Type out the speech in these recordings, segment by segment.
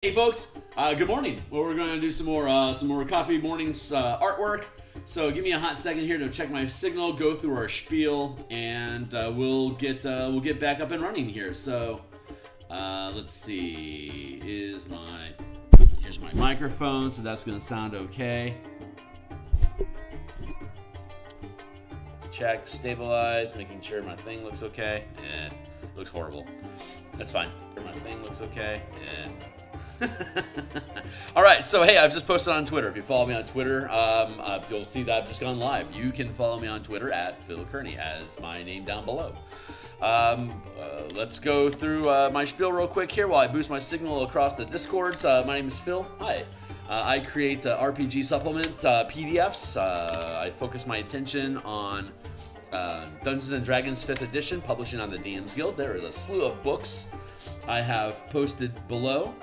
Hey folks, good morning. Well, we're going to do some more coffee mornings artwork. So give me a hot second here to check my signal, go through our spiel, and we'll get back up and running here. So let's see. Here's my microphone, so that's going to sound okay. Check, stabilize, making sure my thing looks okay. Looks horrible. That's fine. My thing looks okay. All right, so hey, I've just posted on Twitter. If you follow me on Twitter, you'll see that I've just gone live. You can follow me on Twitter at Phil Kearney, as my name down below. Let's go through my spiel real quick here while I boost my signal across the Discords. My name is Phil. Hi. I create RPG supplement PDFs. I focus my attention on Dungeons & Dragons 5th edition, publishing on the DMsGuild. There is a slew of books I have posted below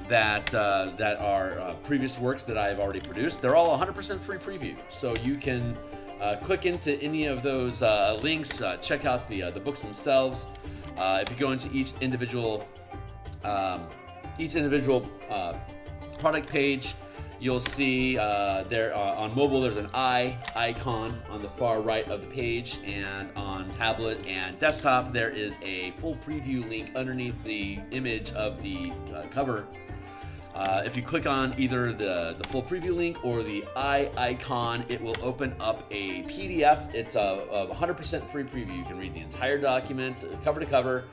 that are previous works that I've already produced. They're all 100% free preview, so you can click into any of those links, check out the books themselves. If you go into each individual product page, you'll see there on mobile there's an eye icon on the far right of the page, and on tablet and desktop there is a full preview link underneath the image of the cover. If you click on either the full preview link or the eye icon, it will open up a PDF. It's a 100% free preview. You can read the entire document cover to cover.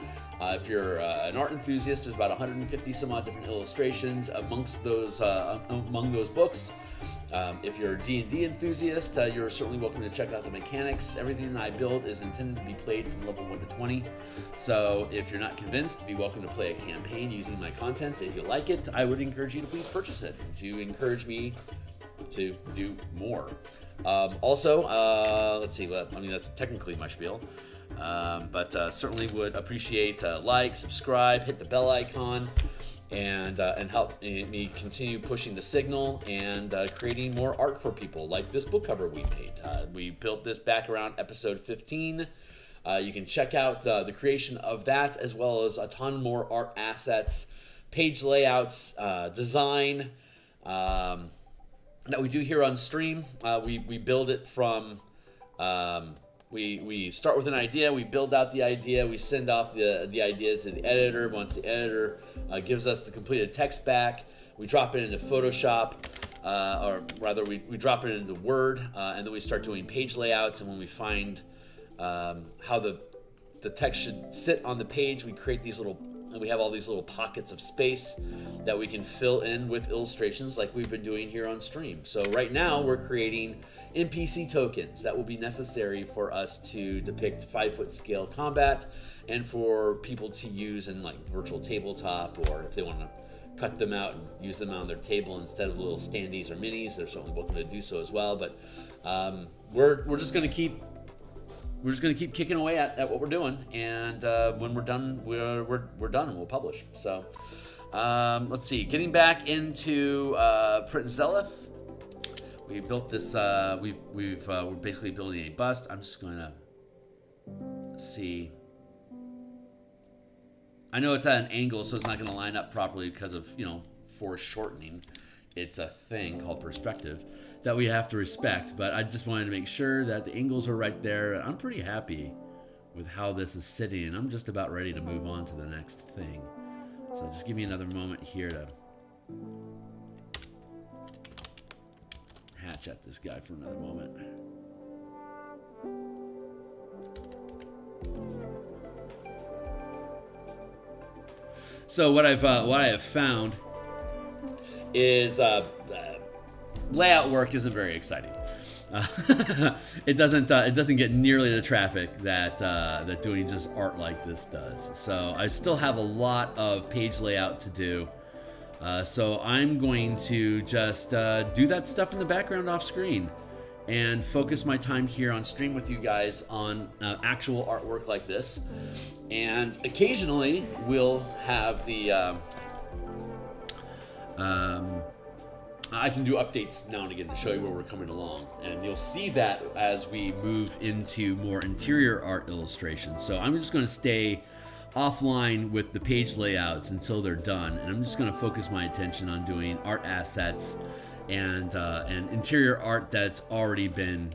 If you're an art enthusiast, there's about 150 some odd different illustrations amongst those among those books. If you're a D&D enthusiast, you're certainly welcome to check out the mechanics. Everything that I build is intended to be played from level 1 to 20. So if you're not convinced, be welcome to play a campaign using my content. If you like it, I would encourage you to please purchase it to encourage me to do more. Let's see. Well, I mean, that's technically my spiel. But certainly would appreciate like, subscribe, hit the bell icon, and help me continue pushing the signal and creating more art for people, like this book cover we made. We built this back around episode 15. You can check out the creation of that, as well as a ton more art assets, page layouts, design that we do here on stream. We build it from... We start with an idea, we build out the idea, we send off the idea to the editor. Once the editor gives us the completed text back, we drop it into Photoshop, or rather we drop it into Word, and then we start doing page layouts. And when we find how the text should sit on the page, we create these we have all these little pockets of space that we can fill in with illustrations like we've been doing here on stream. So right now we're creating NPC tokens that will be necessary for us to depict 5-foot scale combat, and for people to use in like virtual tabletop, or if they want to cut them out and use them on their table instead of little standees or minis, they're certainly welcome to do so as well. But we're just going to keep kicking away at what we're doing, and when we're done, we're done and we'll publish. So let's see. Getting back into Prince Zeleth, we built this. We're basically building a bust. I'm just going to see. I know it's at an angle, so it's not going to line up properly because of foreshortening. It's a thing called perspective that we have to respect, but I just wanted to make sure that the angles are right there. I'm pretty happy with how this is sitting, and I'm just about ready to move on to the next thing. So just give me another moment here to hatch at this guy for another moment. So what I have found is layout work isn't very exciting. It doesn't get nearly the traffic that doing just art like this does. So I still have a lot of page layout to do. So I'm going to just do that stuff in the background off screen and focus my time here on stream with you guys on actual artwork like this. And occasionally we'll have the I can do updates now and again to show you where we're coming along, and you'll see that as we move into more interior art illustrations. So I'm just going to stay offline with the page layouts until they're done, and I'm just going to focus my attention on doing art assets and interior art that's already been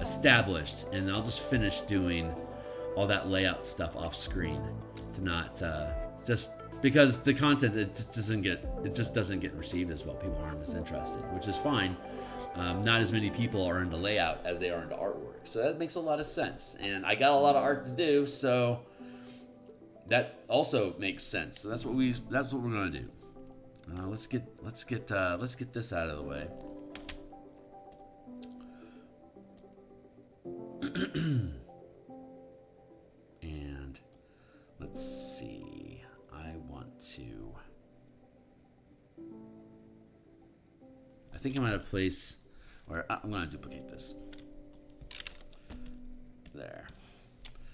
established, and I'll just finish doing all that layout stuff off screen to not just because the content it just doesn't get received as well. People aren't as interested, which is fine. Not as many people are into layout as they are into artwork, so that makes a lot of sense. And I got a lot of art to do, so that also makes sense. So that's what we're gonna do. Let's get this out of the way. And let's see. I think I'm at a place where I'm gonna duplicate this. There.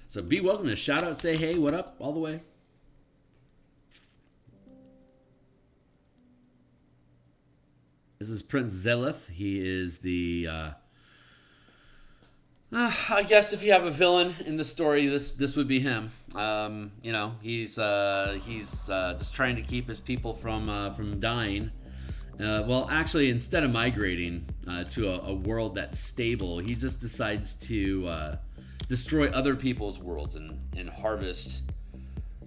So be welcome to shout out, say hey, what up, all the way. This is Prince Zelith. He is the I guess if you have a villain in the story, this would be him. You know, he's just trying to keep his people from dying. Well, actually, instead of migrating to a world that's stable, he just decides to destroy other people's worlds and harvest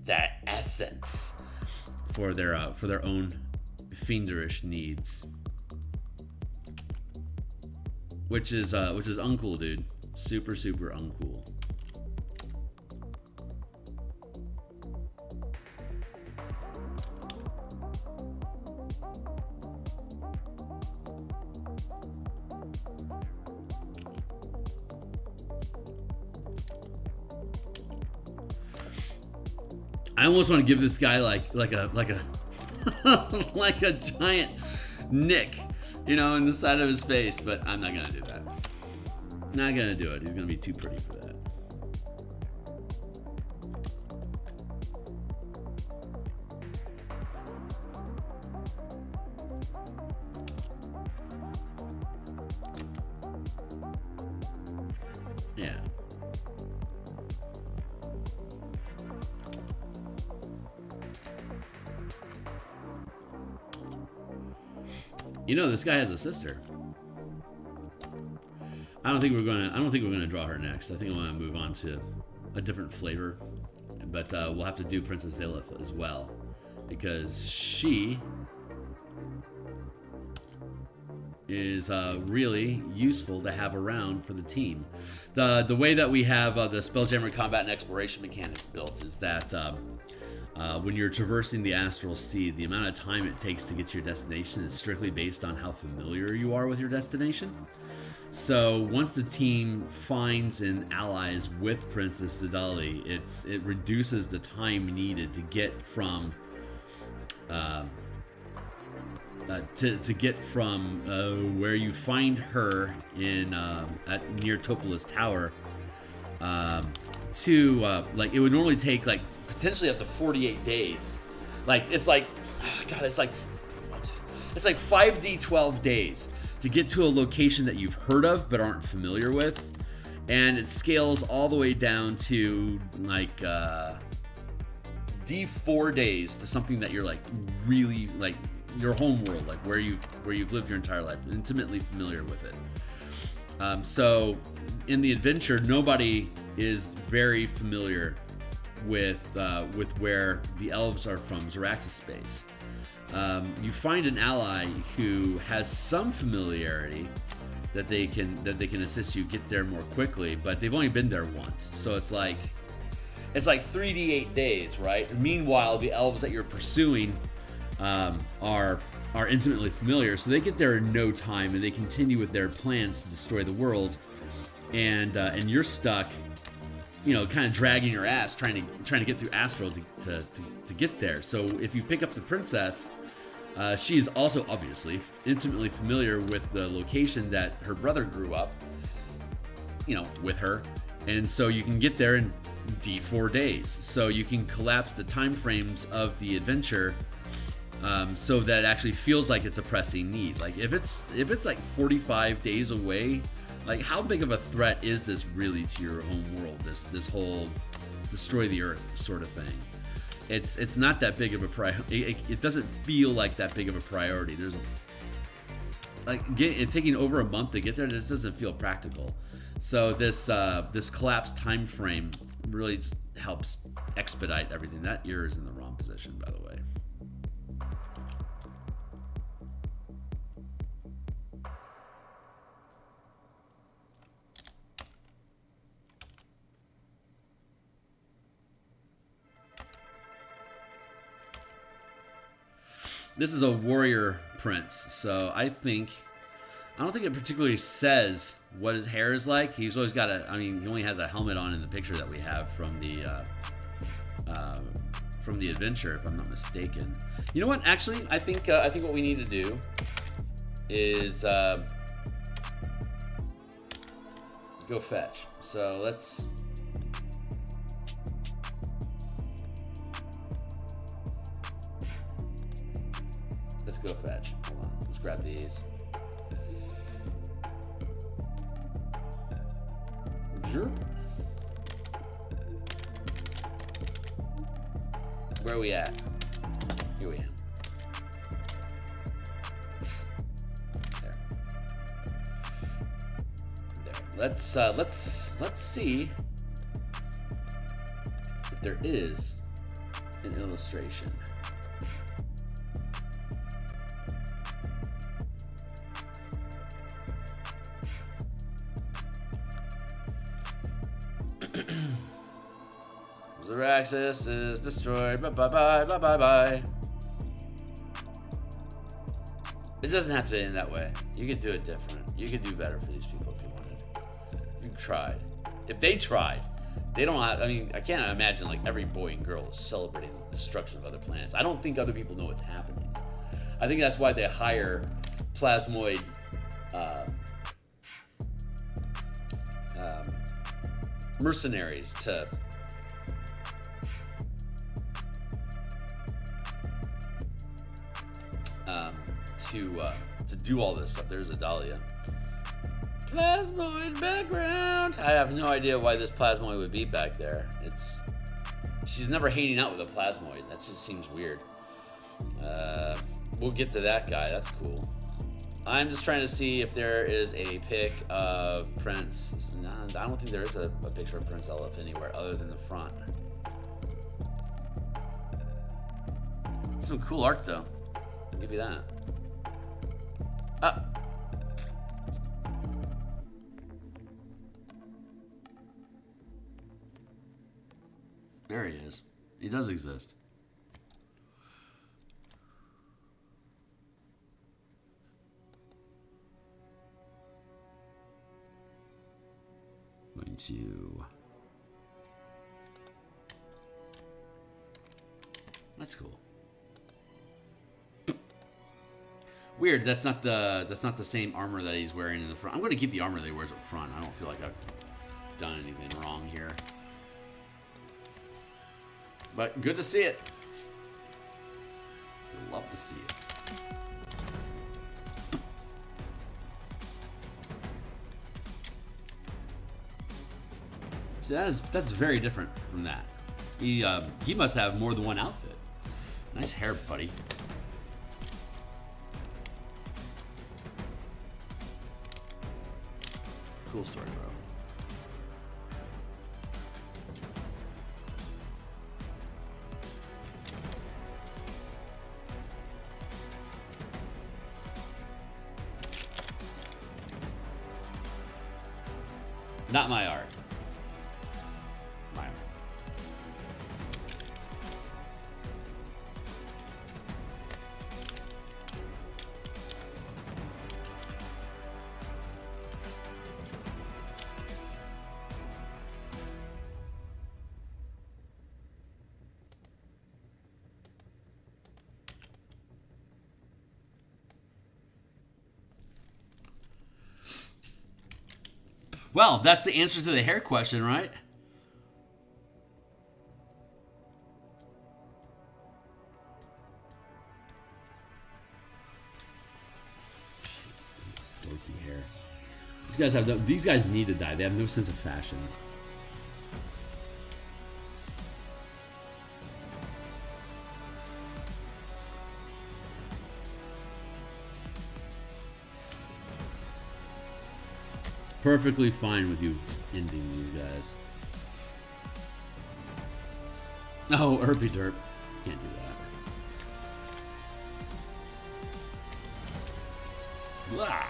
that essence for their own fienderish needs, which is uncool, dude. Super uncool. I almost want to give this guy like a like a giant nick, you know, in the side of his face, but I'm not gonna do that. Not gonna do it. He's gonna be too pretty for that. Yeah. You know, this guy has a sister. I don't think we're gonna draw her next. I think I want to move on to a different flavor, but we'll have to do Princess Zelith as well because she is really useful to have around for the team. The way that we have the Spelljammer Combat and Exploration mechanics built is that when you're traversing the Astral Sea, the amount of time it takes to get to your destination is strictly based on how familiar you are with your destination. So once the team finds and allies with Princess Zidali, it reduces the time needed to get from where you find her in near Topola's Tower to like it would normally take like potentially up to 48 days. Like it's like 5D 12 days to get to a location that you've heard of but aren't familiar with, and it scales all the way down to like D4 days to something that you're like really like your home world, like where you've lived your entire life, intimately familiar with it. So in the adventure, nobody is very familiar with where the elves are from, Zaraxis space. You find an ally who has some familiarity that they can assist you get there more quickly, but they've only been there once, so it's like 3D 8 days, right? Meanwhile, the elves that you're pursuing are intimately familiar, so they get there in no time, and they continue with their plans to destroy the world, and you're stuck, you know, kind of dragging your ass trying to get through Astral to get there. So if you pick up the princess, she's also obviously intimately familiar with the location that her brother grew up, you know, with her, and so you can get there in D4 days. So you can collapse the time frames of the adventure so that it actually feels like it's a pressing need. Like if it's like 45 days away, like how big of a threat is this really to your home world? This whole destroy the earth sort of thing. it's not that big of a priority. It doesn't feel like that big of a priority. There's it taking over a month to get there. This doesn't feel practical. So this collapsed time frame really just helps expedite everything. That ear is in the wrong position, by the way. This is a warrior prince, so I don't think it particularly says what his hair is like. He's always got he only has a helmet on in the picture that we have from the adventure, if I'm not mistaken. You know what? Actually, I think what we need to do is go fetch. So let's go fetch. Hold on. Let's grab these. Sure. Where are we at? Here we are. There. Let's see if there is an illustration. Axis is destroyed. Bye bye bye bye bye bye. It doesn't have to end that way. You could do it different. You could do better for these people if you wanted. If you tried. If they tried. They don't have, I can't imagine like every boy and girl is celebrating the destruction of other planets. I don't think other people know what's happening. I think that's why they hire plasmoid mercenaries to do all this stuff. There's a Dahlia. Plasmoid background. I have no idea why this plasmoid would be back there. She's never hanging out with a plasmoid. That just seems weird. We'll get to that guy. That's cool. I'm just trying to see if there is a pic of Prince. No, I don't think there is a picture of Prince Elif anywhere other than the front. Some cool art though. I'll give you that. There he is. He does exist. Going to... That's cool. Weird, that's not the same armor that he's wearing in the front. I'm going to keep the armor that he wears up front. I don't feel like I've done anything wrong here. But good to see it. Love to see it. See, that's very different from that. He must have more than one outfit. Nice hair, buddy. Cool story, bro. Not my art. My art. Well, that's the answer to the hair question, right? Dorky hair. These guys need to die. They have no sense of fashion. perfectly fine with you ending these guys. Oh, Herpy Derp. Can't do that. Blah.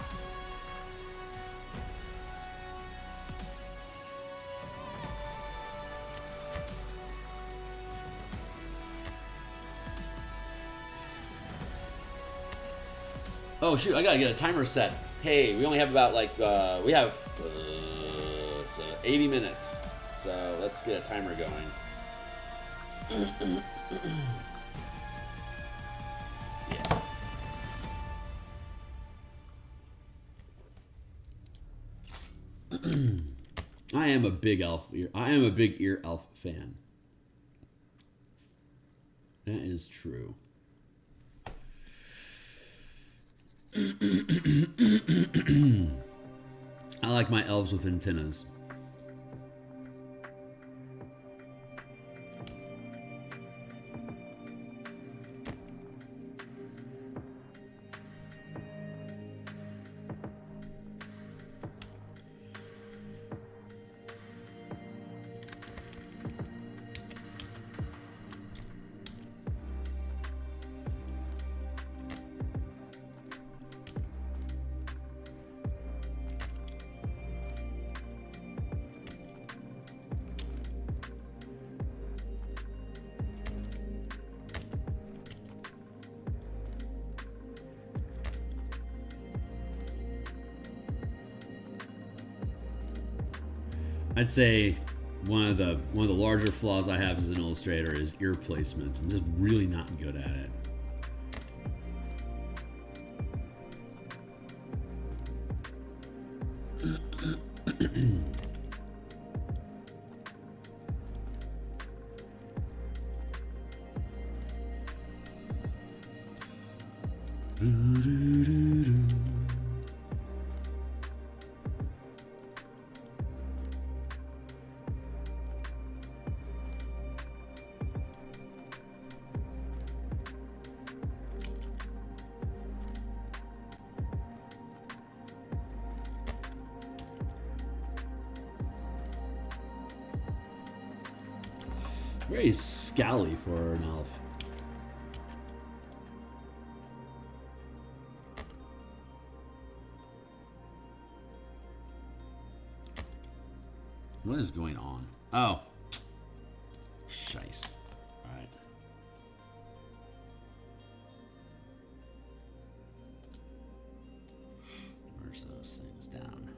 Oh shoot, I gotta get a timer set. Hey, we only have about like, we have 80 minutes. So let's get a timer going. Yeah. I am a big ear elf fan. That is true. I like my elves with antennas. I'd say one of the larger flaws I have as an illustrator is ear placement. I'm just really not good at it. Very scally for an elf. What is going on? Oh. Shice. Alright. Merge those things down.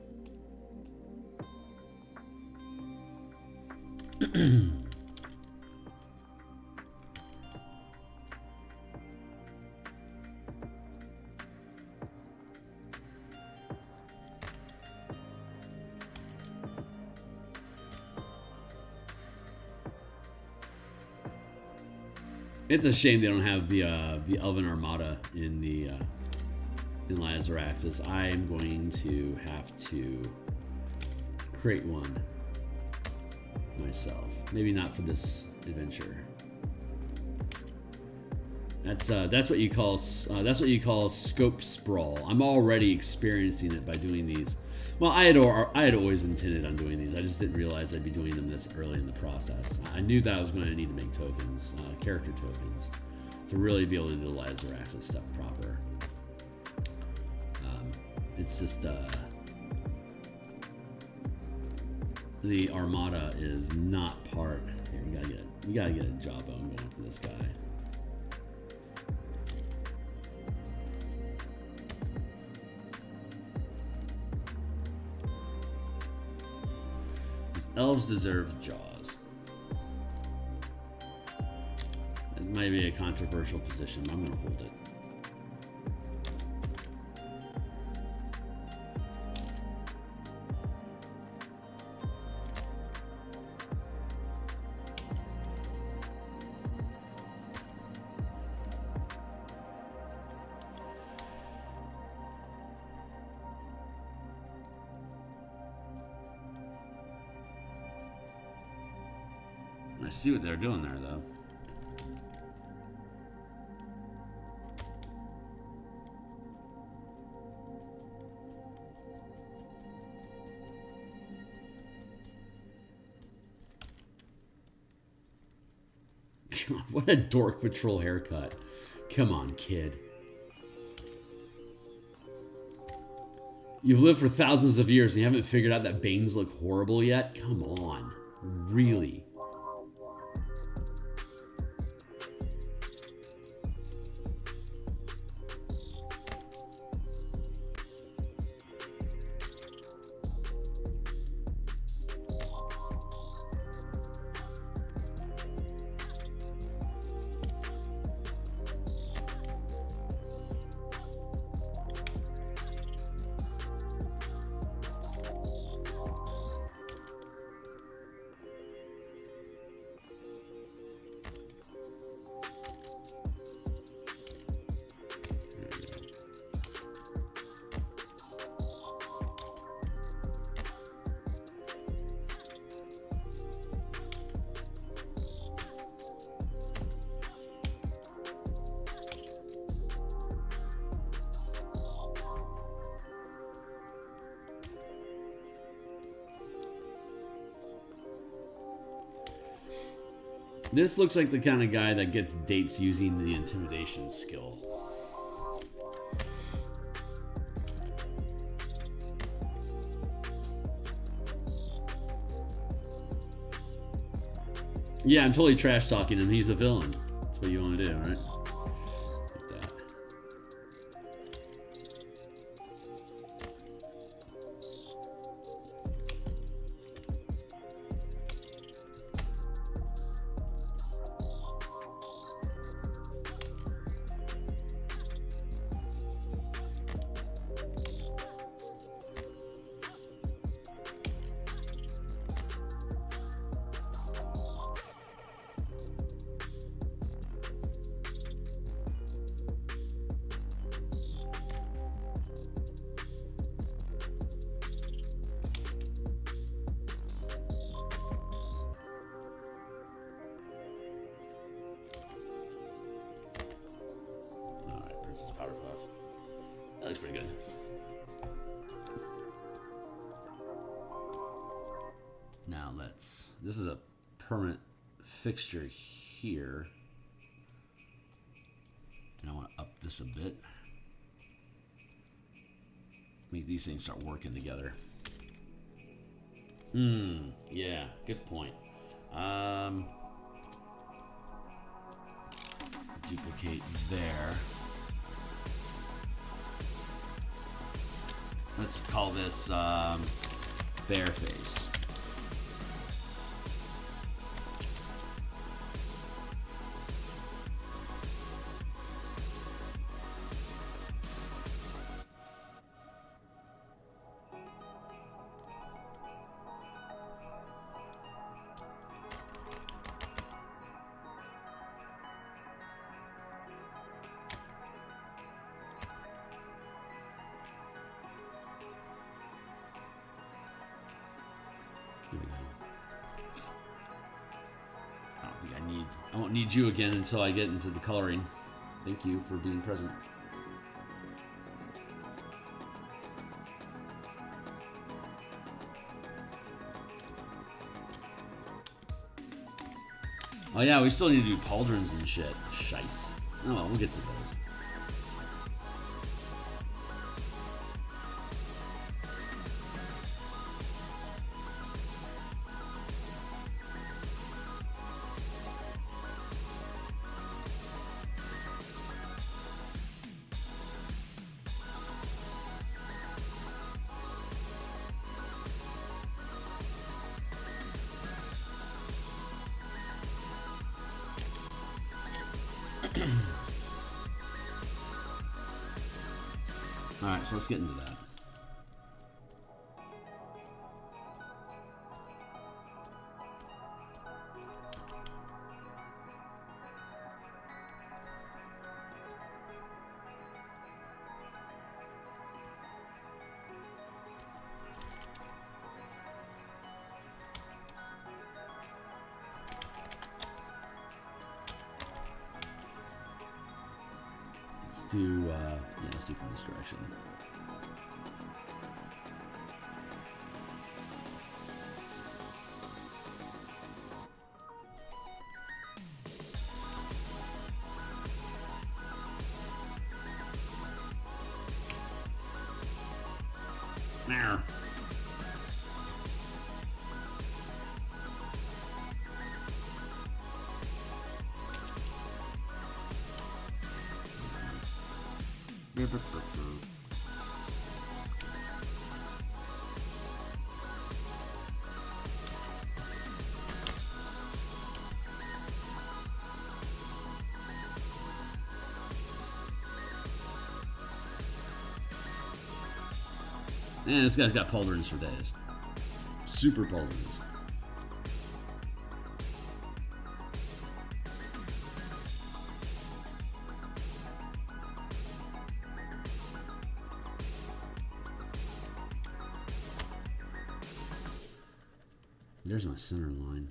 It's a shame they don't have the Elven Armada in the in Lazaraxis. I'm going to have to create one myself. Maybe not for this adventure. That's what you call scope sprawl. I'm already experiencing it by doing these. Well, I had always intended on doing these. I just didn't realize I'd be doing them this early in the process. I knew that I was going to need to make tokens, character tokens, to really be able to do the Lazaraxis stuff proper. It's just the Armada is not part. Here, we gotta get a jawbone going for this guy. Elves deserve jaws. It might be a controversial position, but I'm going to hold it. I see what they're doing there, though. God, what a Dork Patrol haircut. Come on, kid. You've lived for thousands of years and you haven't figured out that Banes look horrible yet? Come on. Really? This looks like the kind of guy that gets dates using the intimidation skill. Yeah, I'm totally trash talking him. He's a villain. That's what you want to do, right? Like that. That looks pretty good. Now this is a permanent fixture here. And I want to up this a bit. Make these things start working together. Yeah, good point. Duplicate there. Let's call this bear face. I won't need you again until I get into the coloring. Thank you for being present. Oh yeah, we still need to do pauldrons and shit. Shice. Oh well, we'll get to those. Alright, so let's get into that. Let's do from this direction. There. Man, this guy's got pauldrons for days. Super pauldrons. There's my center line.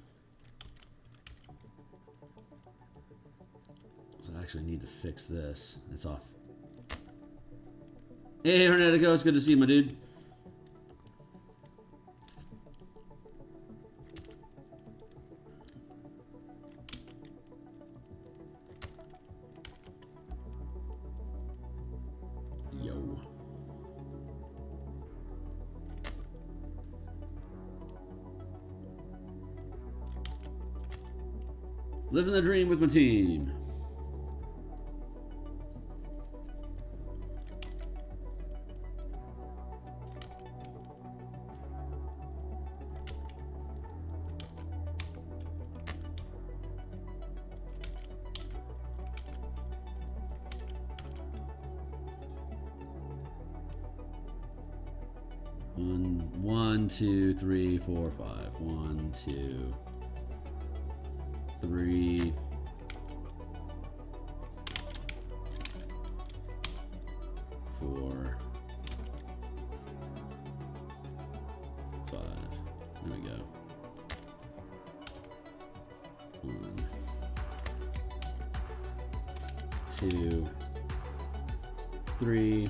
So I actually need to fix this. It's off. Hey, Hernetico, it's good to see you, my dude. Yo. Living the dream with my team. One, two, three, four, five. 1, 2, 3. 4, 5. There we go. 1, 2, 3.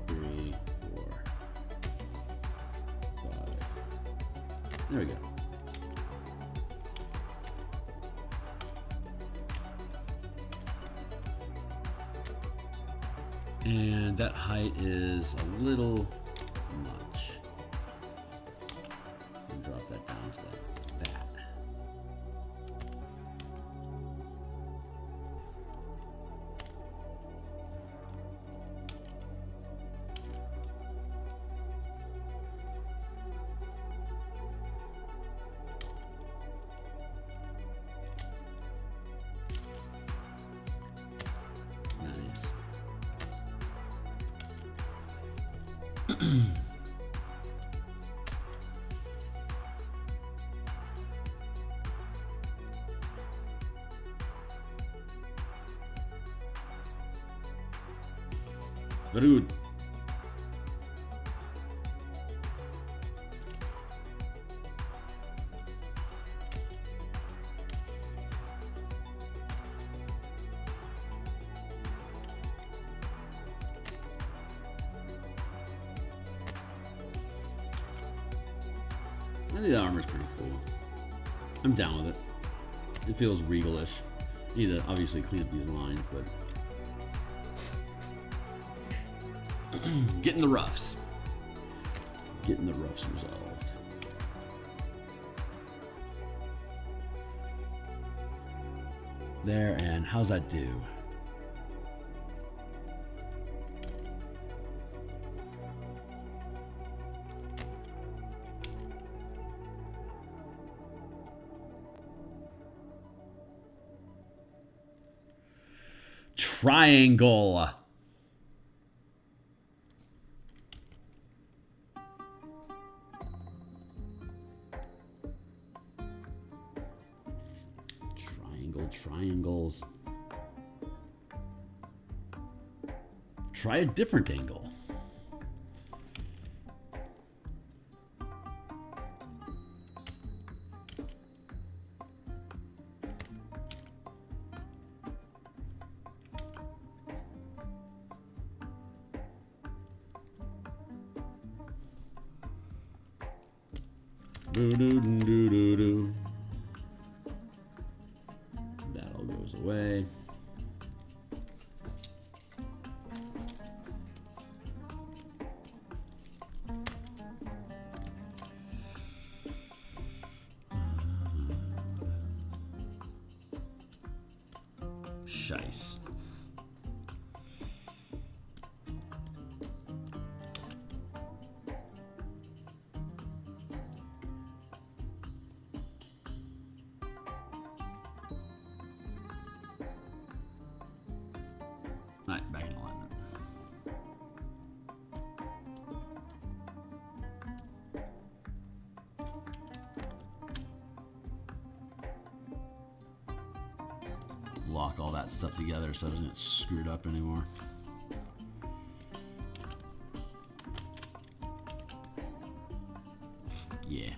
3, 4, 5. There we go. And that height is a little much. I'll drop that down to that. Nice. Very good. I think the armor's pretty cool. I'm down with it. It feels regalish. Need to obviously clean up these lines, but getting the roughs. Getting the roughs resolved. There, and how's that do? Triangle. Triangles. Try a different angle. Do do do do do. goes away. Shice. Alright, back in alignment. Lock all that stuff together so it doesn't get screwed up anymore. Yeah.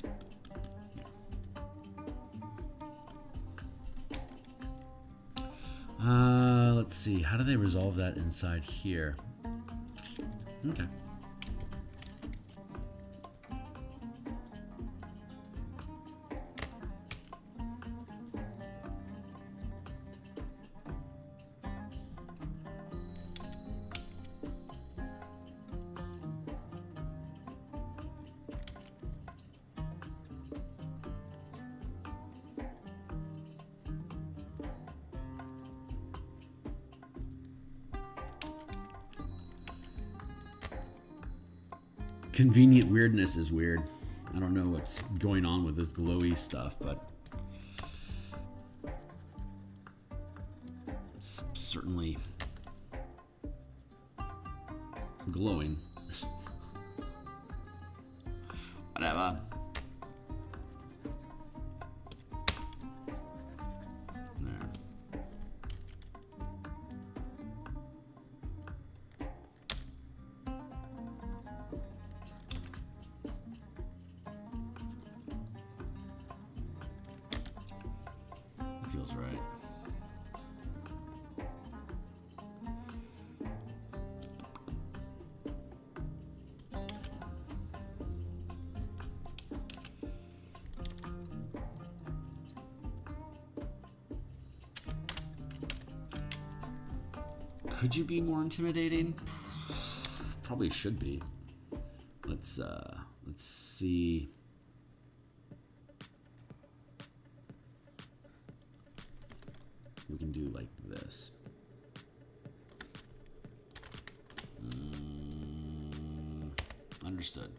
Let's see. How do they resolve that inside here? Okay. Convenient weirdness is weird. I don't know what's going on with this glowy stuff, but it's certainly glowing. Whatever. There. Feels right. Could you be more intimidating? Probably should be. Let's see. We can do like this. Understood.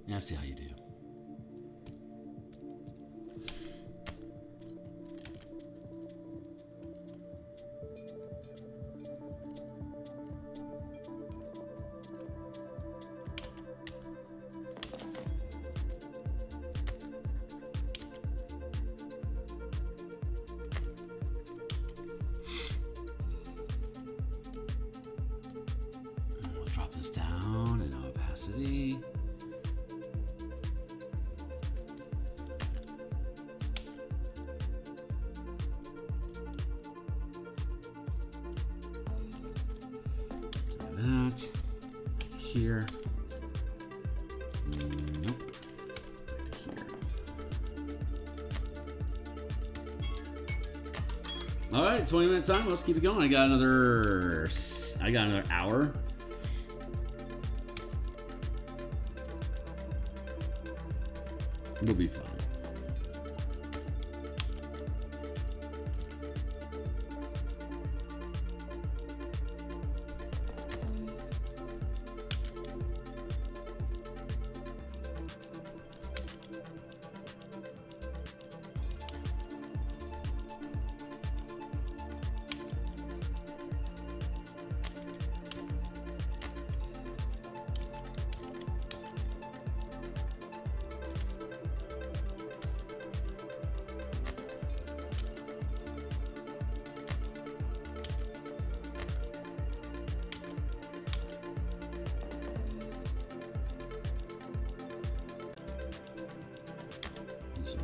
Yeah, see how you do. We'll drop this down and I'll Electricity. That. Here. Nope. Here. All right, 20-minute time. Let's keep it going. I got another hour. We'll be fine.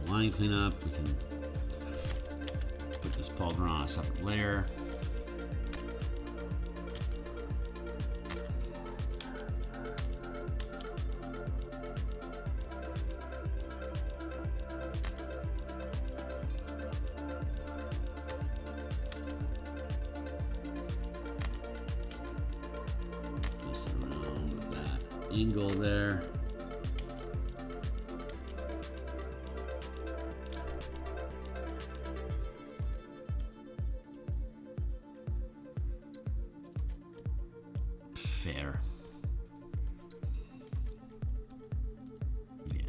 Line cleanup. We can put this pauldron on a separate layer. This around that angle there. Fair. Yeah.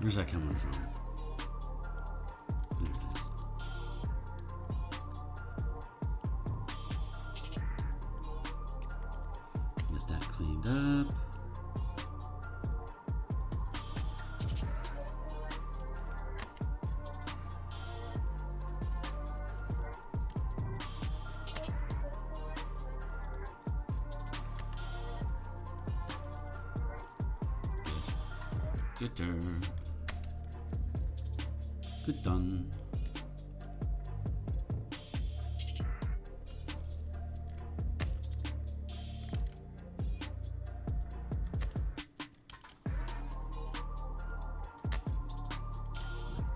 Where's that coming from? Get that cleaned up. Good done. Good done.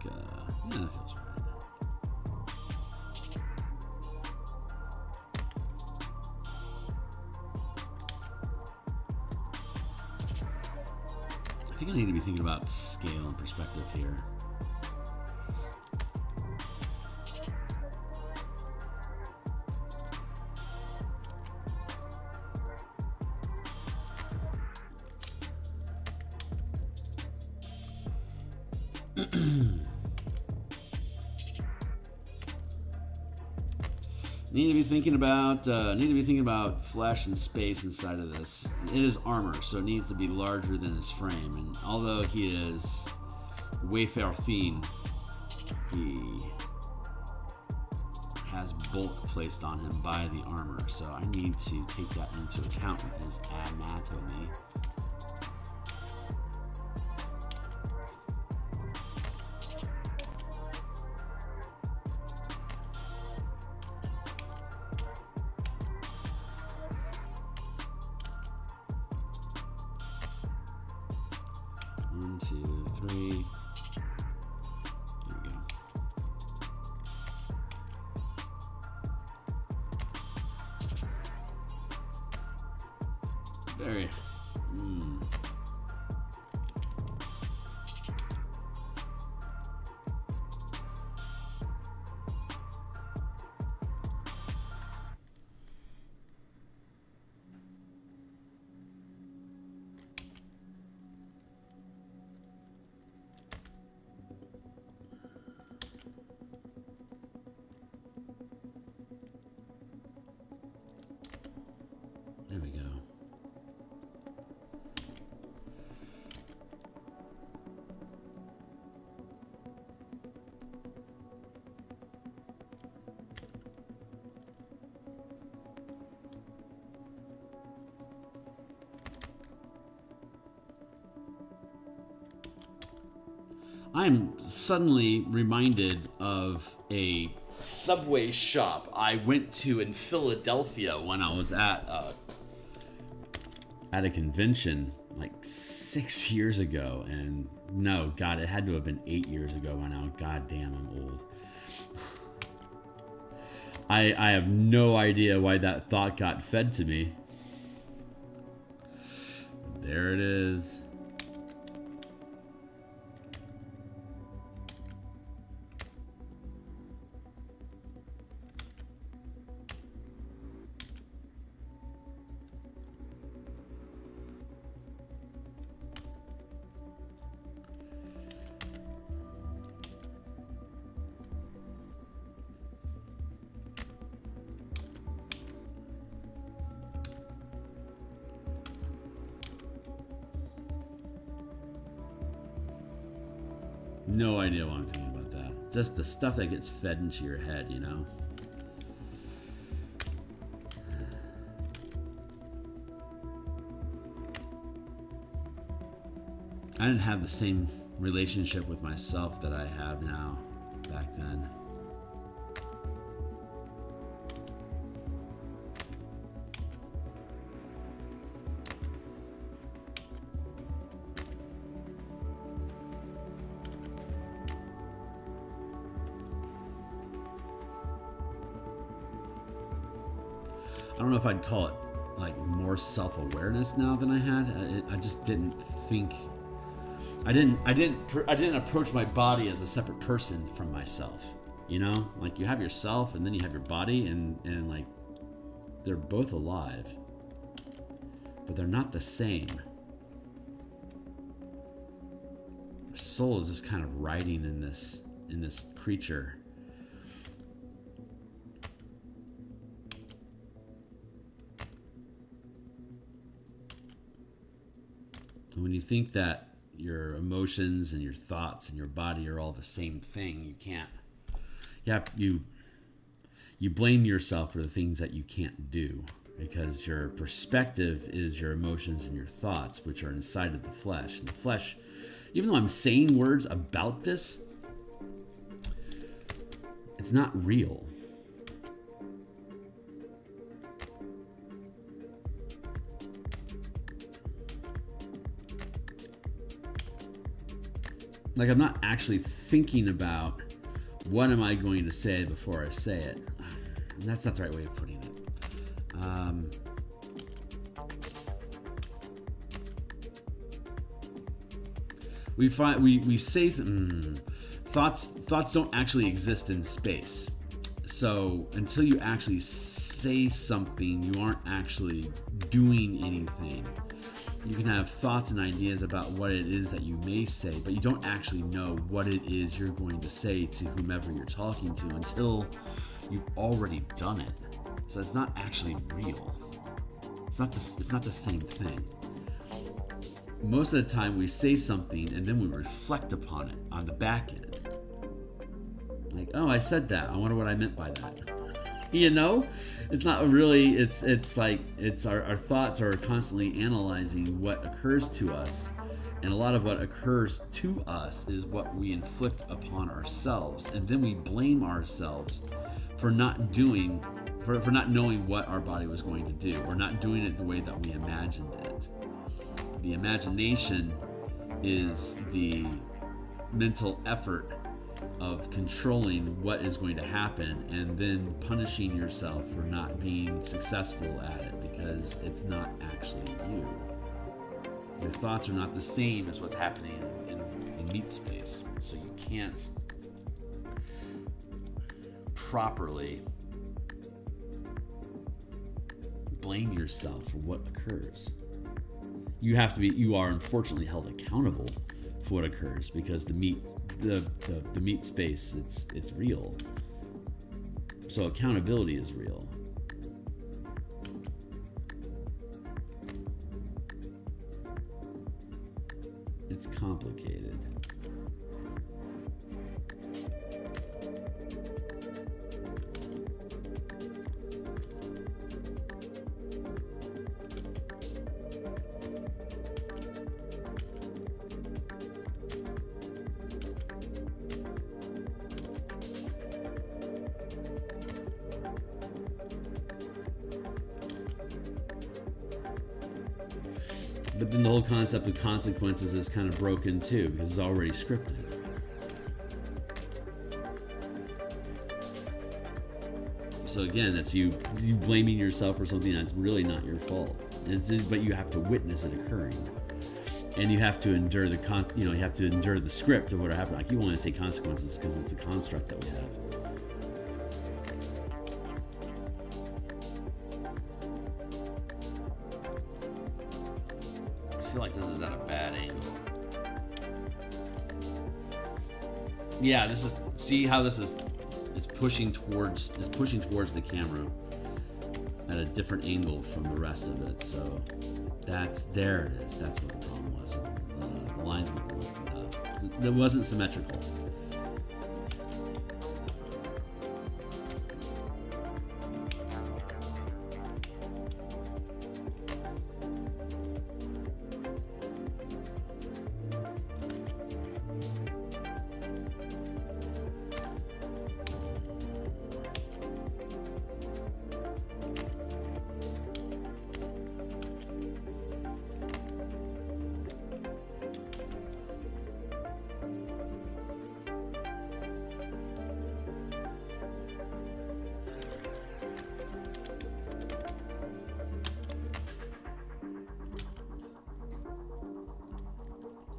Yeah, that feels right. I think I need to be thinking about scale and perspective here. Need to be thinking about flesh and space inside of this. It is armor, so it needs to be larger than his frame. And although he is Wayfarer Fiend, he has bulk placed on him by the armor. So I need to take that into account with his anatomy. One, two, three. There we go. Very. I'm suddenly reminded of a Subway shop I went to in Philadelphia when I was at a convention like 6 years ago. And no, God, it had to have been 8 years ago by now. God damn, I'm old. I have no idea why that thought got fed to me. There it is. No idea what I'm thinking about that. Just the stuff that gets fed into your head, you know? I didn't have the same relationship with myself that I have now back then. I don't know if I'd call it like more self-awareness now than I had. I just didn't think. I didn't approach my body as a separate person from myself. You know, like you have yourself and then you have your body, and like they're both alive, but they're not the same. Your soul is just kind of riding in this creature. When you think that your emotions and your thoughts and your body are all the same thing, you can't. You blame yourself for the things that you can't do, because your perspective is your emotions and your thoughts, which are inside of the flesh. And the flesh, even though I'm saying words about this, it's not real. Like, I'm not actually thinking about what am I going to say before I say it. That's not the right way of putting it. We say thoughts don't actually exist in space. So until you actually say something, you aren't actually doing anything. You can have thoughts and ideas about what it is that you may say, but you don't actually know what it is you're going to say to whomever you're talking to until you've already done it. So it's not actually real. It's not the same thing. Most of the time we say something and then we reflect upon it on the back end. Like, oh, I said that. I wonder what I meant by that. You know, it's not really, it's like our thoughts are constantly analyzing what occurs to us, and a lot of what occurs to us is what we inflict upon ourselves, and then we blame ourselves for not doing, for not knowing what our body was going to do, or not doing it the way that we imagined it. The imagination is the mental effort of controlling what is going to happen and then punishing yourself for not being successful at it, because it's not actually you. Your thoughts are not the same as what's happening in meat space, so you can't properly blame yourself for what occurs. You are unfortunately held accountable for what occurs, because the meat space, it's real. So accountability is real. It's complicated. But then the whole concept of consequences is kind of broken too, because it's already scripted. So again, that's you blaming yourself for something that's really not your fault. But you have to witness it occurring, and you have to endure you have to endure the script of what happened. Like, you want to say consequences because it's the construct that we have. I feel like this is at a bad angle. Yeah, this is. See how this is. It's pushing towards the camera at a different angle from the rest of it. So there it is. That's what the problem was. The lines that wasn't symmetrical.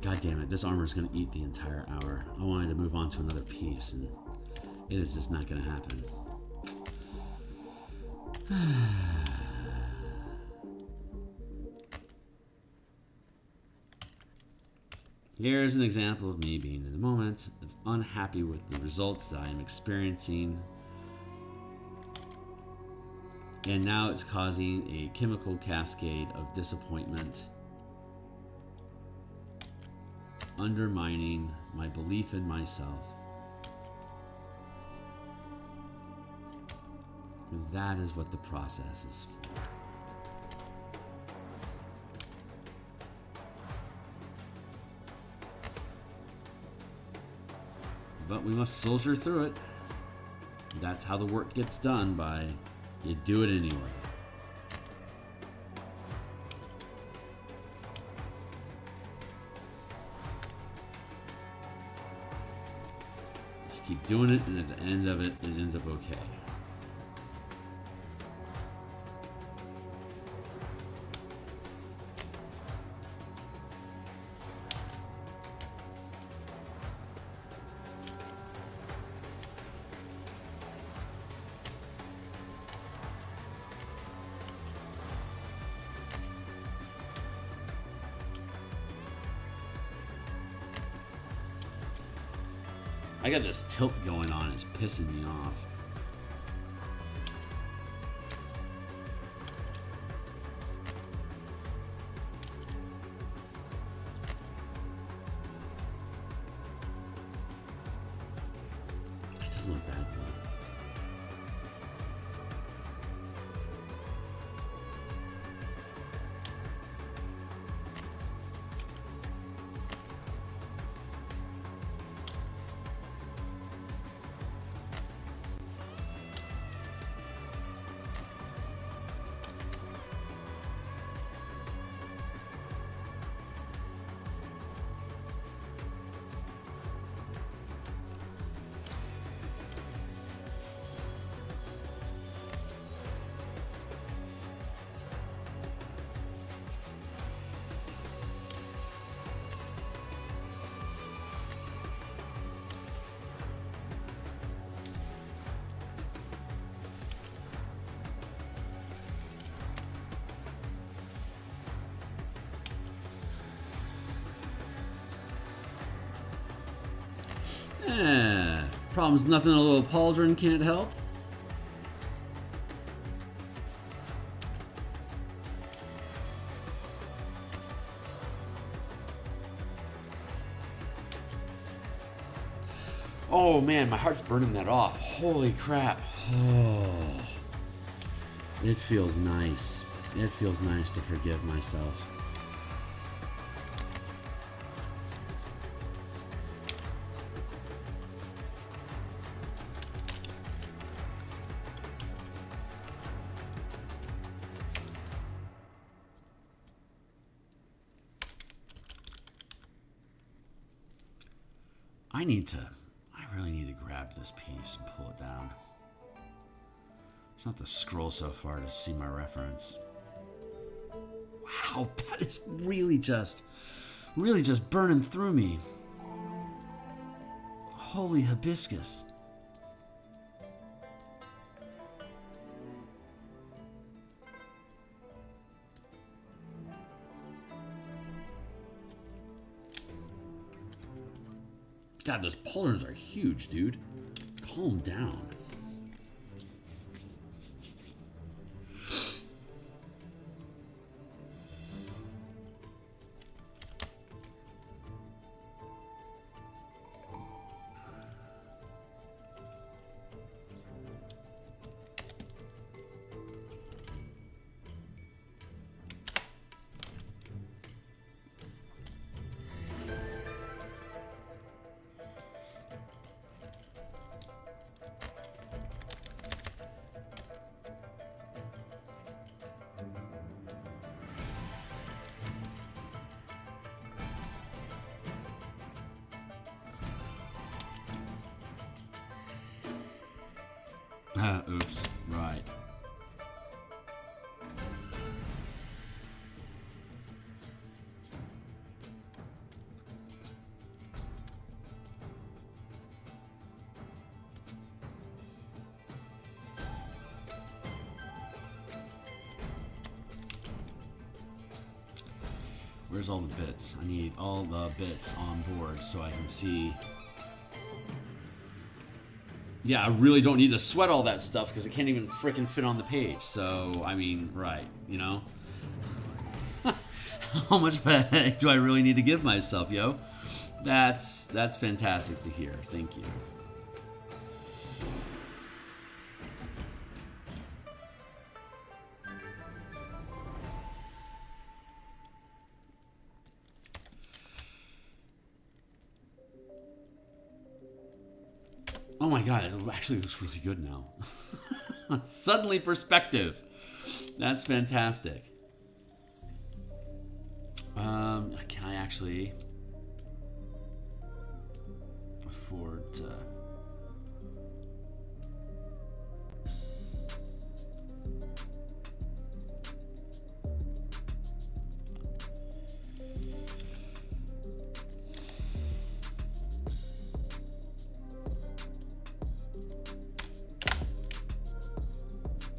God damn it, this armor is going to eat the entire hour. I wanted to move on to another piece, and it is just not going to happen. Here's an example of me being in the moment, unhappy with the results that I am experiencing. And now it's causing a chemical cascade of disappointment, undermining my belief in myself. Because that is what the process is for. But we must soldier through it. That's how the work gets done, by you do it anyway. Just keep doing it, and at the end of it, it ends up okay. I got this tilt going on, it's pissing me off. It doesn't look bad though. Problem's nothing a little pauldron can't help. Oh man, my heart's burning that off. Holy crap. Oh, it feels nice. It feels nice to forgive myself. I really need to grab this piece and pull it down. Just not to scroll so far to see my reference. Wow, that is really just burning through me. Holy hibiscus. God, those pauldrons are huge, dude. Calm down. Oops. Right. Where's all the bits? I need all the bits on board so I can see. Yeah, I really don't need to sweat all that stuff because it can't even frickin' fit on the page. So, I mean, right, you know? How much heck do I really need to give myself, yo? That's fantastic to hear. Thank you. Oh my god, it actually looks really good now. Suddenly perspective. That's fantastic. Can I actually afford to...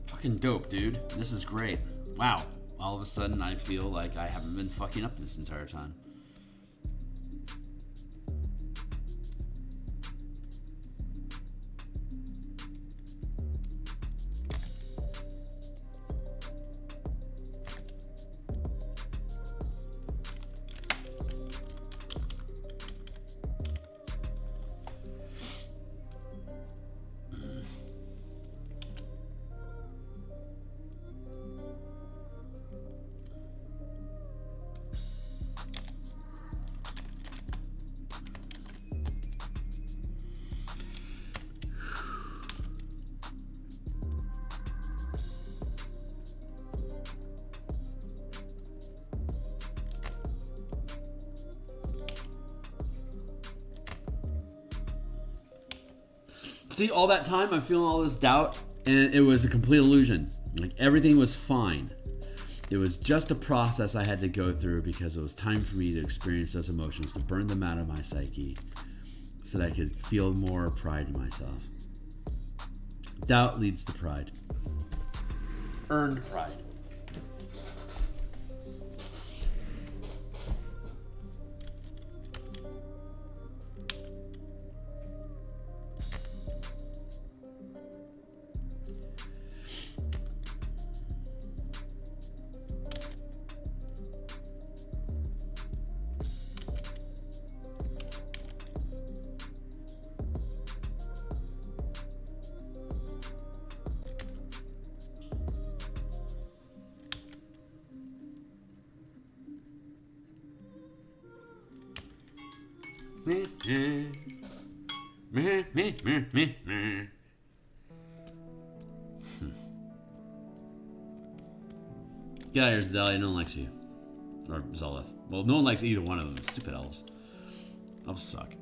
Fucking dope, dude. This is great. Wow. All of a sudden, I feel like I haven't been fucking up this entire time. See, all that time I'm feeling all this doubt, and it was a complete illusion. Like, everything was fine. It was just a process I had to go through because it was time for me to experience those emotions, to burn them out of my psyche, so that I could feel more pride in myself. Doubt leads to pride. Earned pride. Get out of here, Zedalia. No one likes you. Or Zoleth. Well, no one likes either one of them. Stupid elves. Elves suck.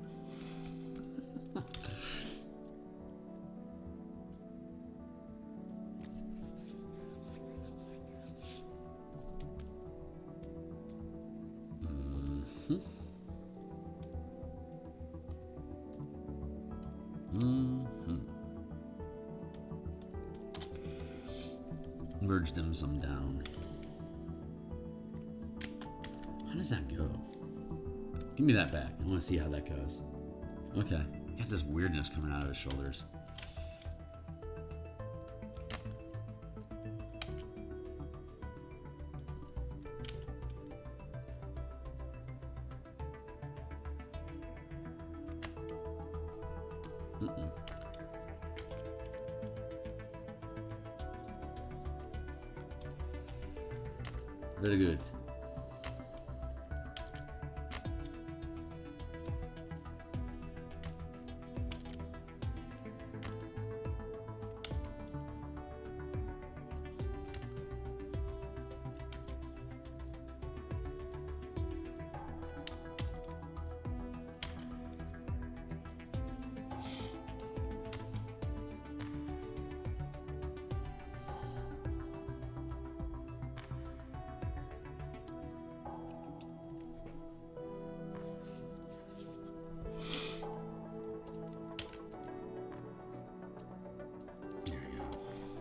Merge them some down. How does that go? Give me that back. I want to see how that goes. Okay. Got this weirdness coming out of his shoulders. Very good.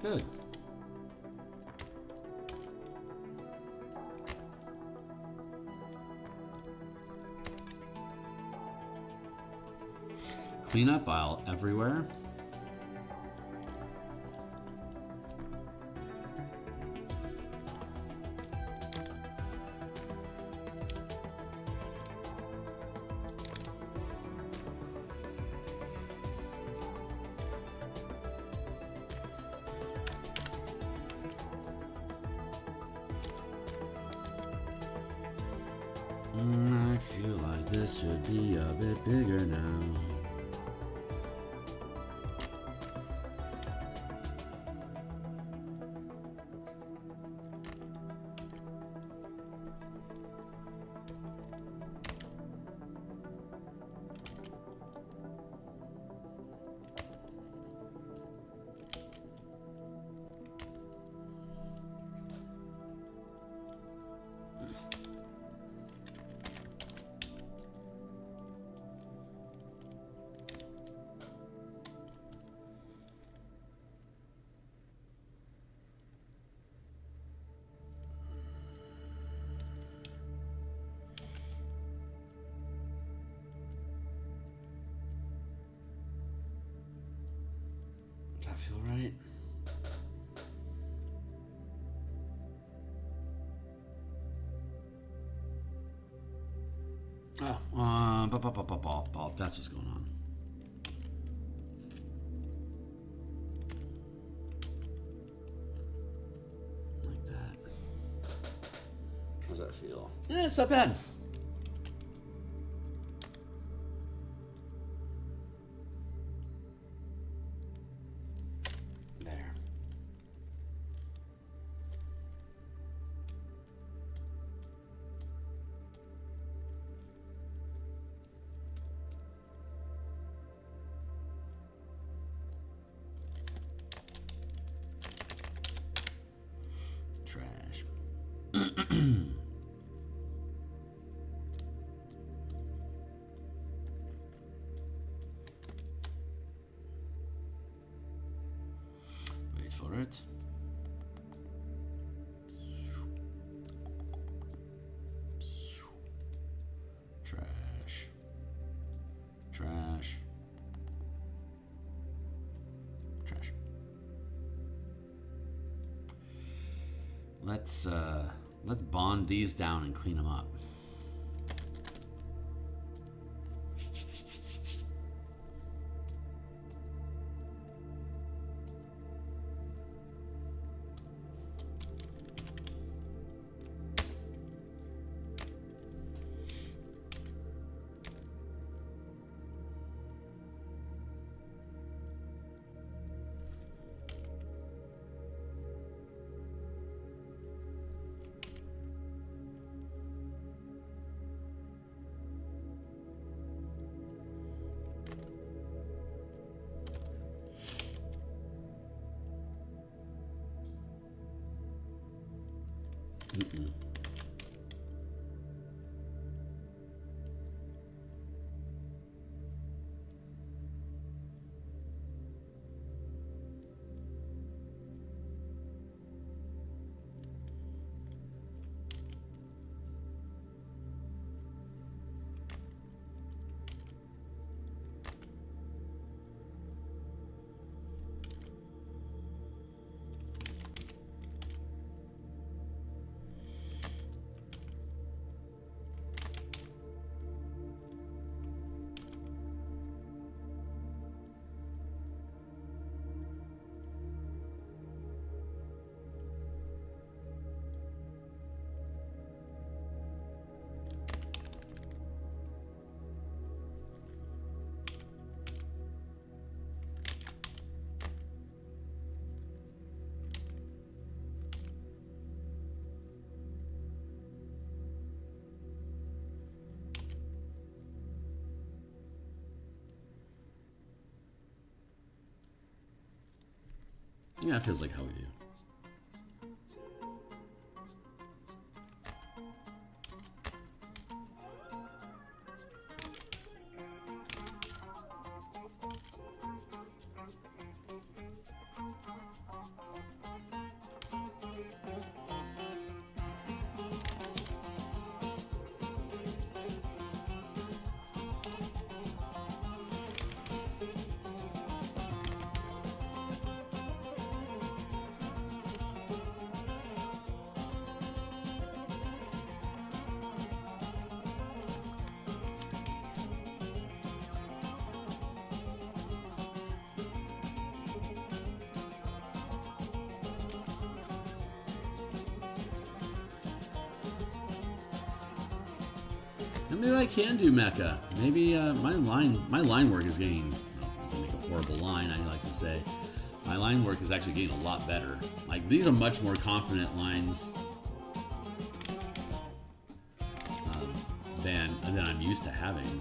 Good. Cleanup aisle everywhere. I feel like this should be a bit bigger now. Does that feel right? Oh, that's what's going on. Like that. How's that feel? Yeah, it's not bad. There. Trash. Wait for it. Trash. Trash. Trash. Let's bond these down and clean them up. Mm-mm. Yeah, it feels like how we do. Maybe I can do mecha. Maybe my line work is getting. Well, make a horrible line. I like to say, my line work is actually getting a lot better. Like these are much more confident lines than I'm used to having.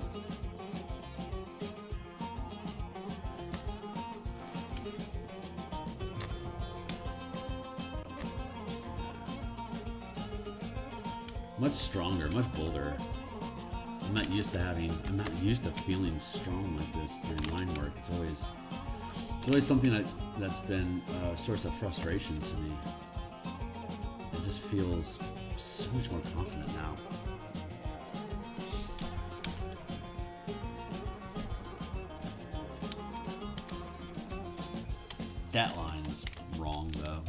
Much stronger, much bolder. I'm not used to feeling strong like this during line work. It's always something that's been a source of frustration to me. It just feels so much more confident now. That line's wrong though.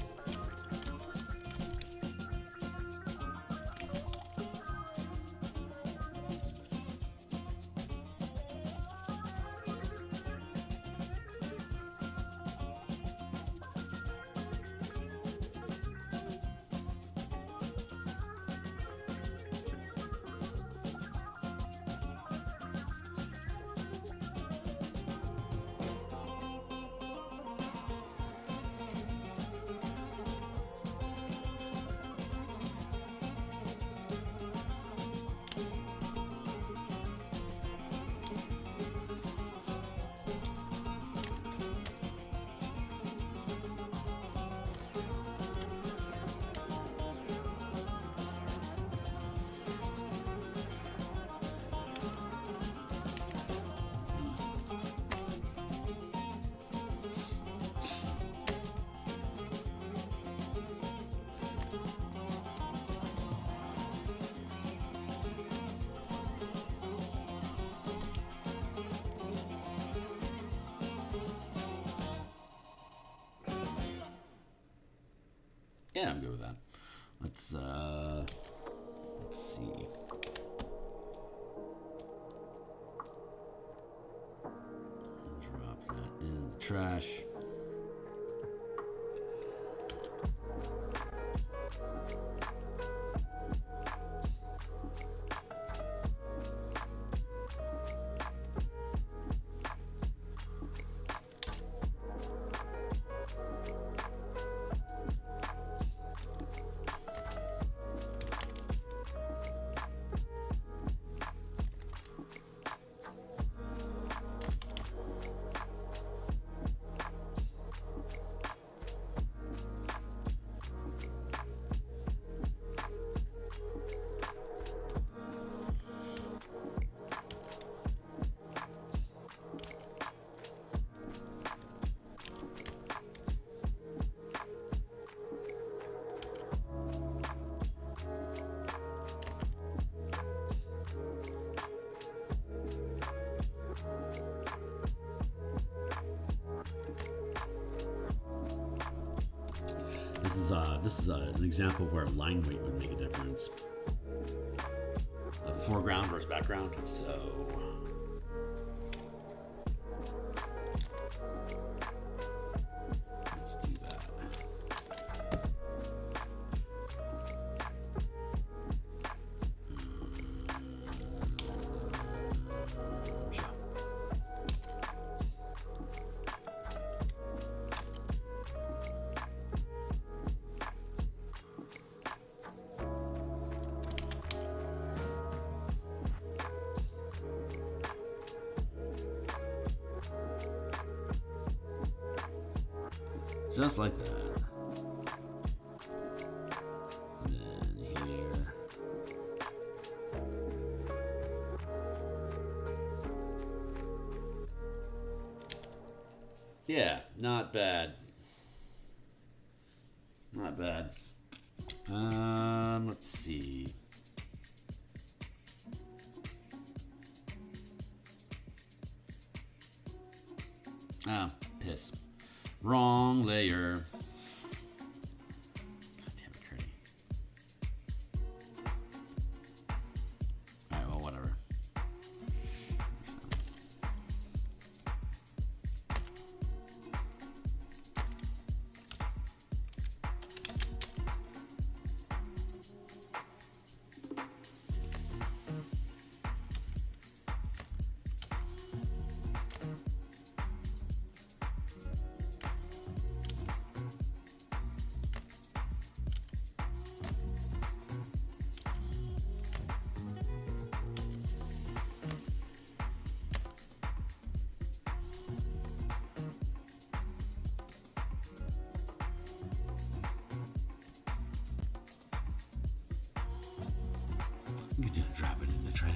Yeah, I'm good with that. Let's see. Drop that in the trash. This is an example of where line weight would make a difference. Foreground versus background. So let's do that. Just like that. And then here. Yeah, not bad. Not bad. Let's see. Ah, piss. Wrong layer. God damn it, Curdy. Alright, well, whatever. You can just drop it in the trash.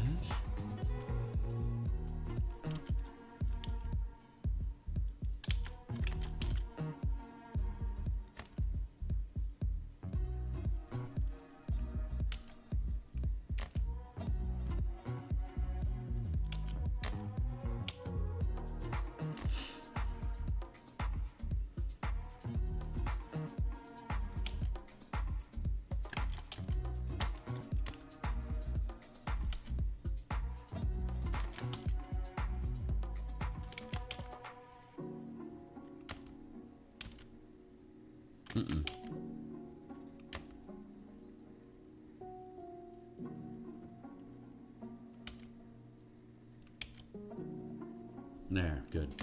There, good.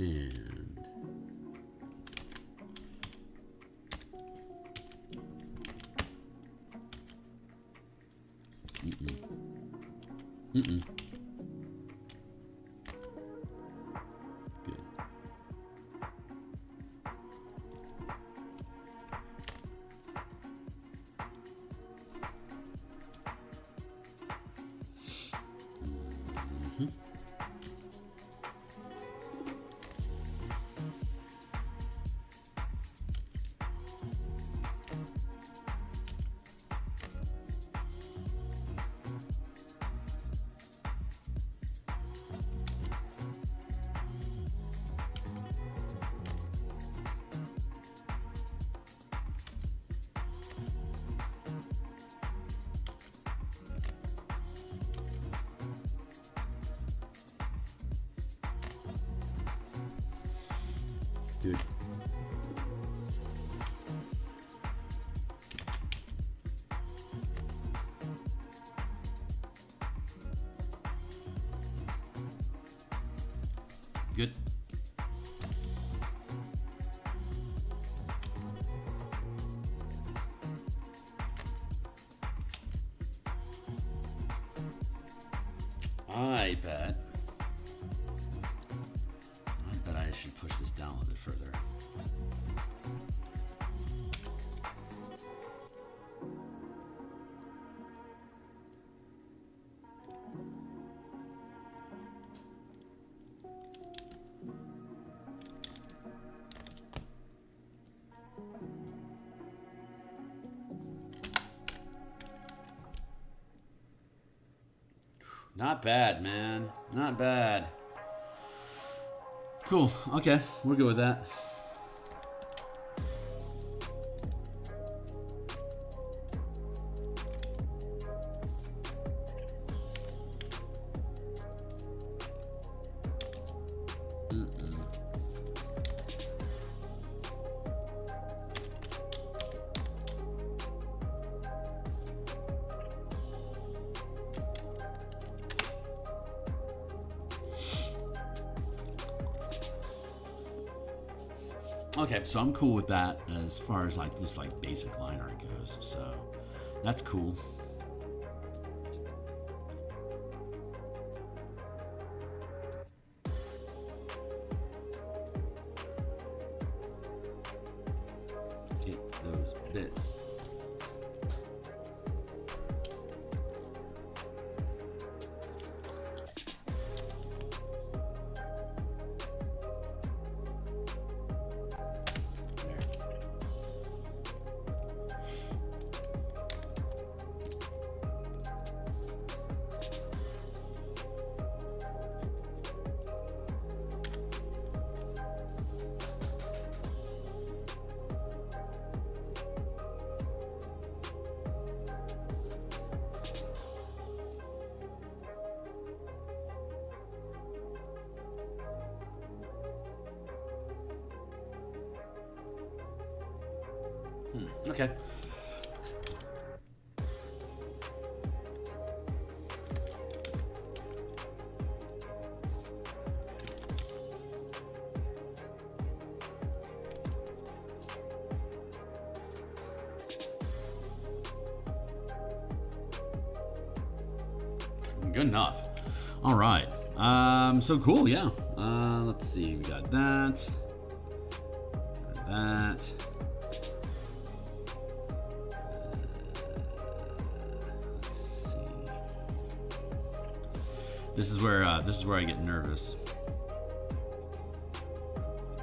And good. Good. Good. I bet I should push this down a little bit further. Not bad, man. Not bad. Cool. Okay, we're good with that. Okay, so I'm cool with that as far as like just like basic line art goes. So that's cool. Get those bits. Okay. Good enough. All right. So cool. Yeah. Let's see. We got that. That. This is where I get nervous.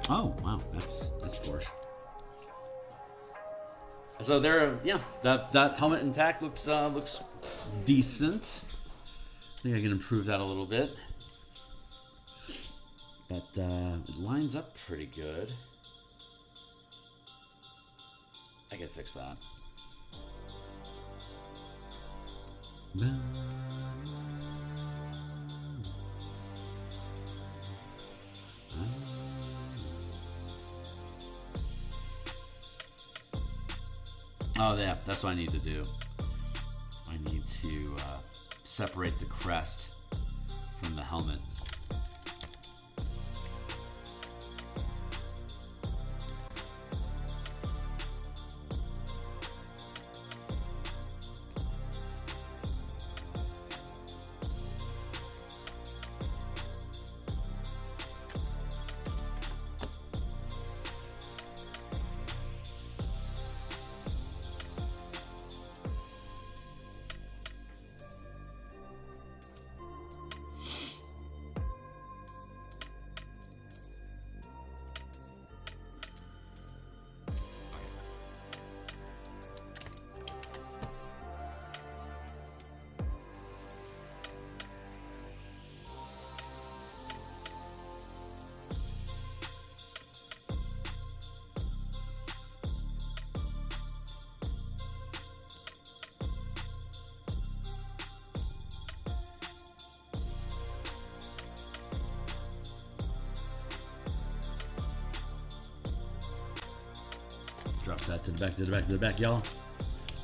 Oh wow, that's Porsche. So there, yeah, that helmet intact looks decent. I think I can improve that a little bit, but it lines up pretty good. I can fix that. Oh, yeah, that's what I need to do. I need to separate the crest from the helmet. Drop that to the back, to the back, to the back, y'all.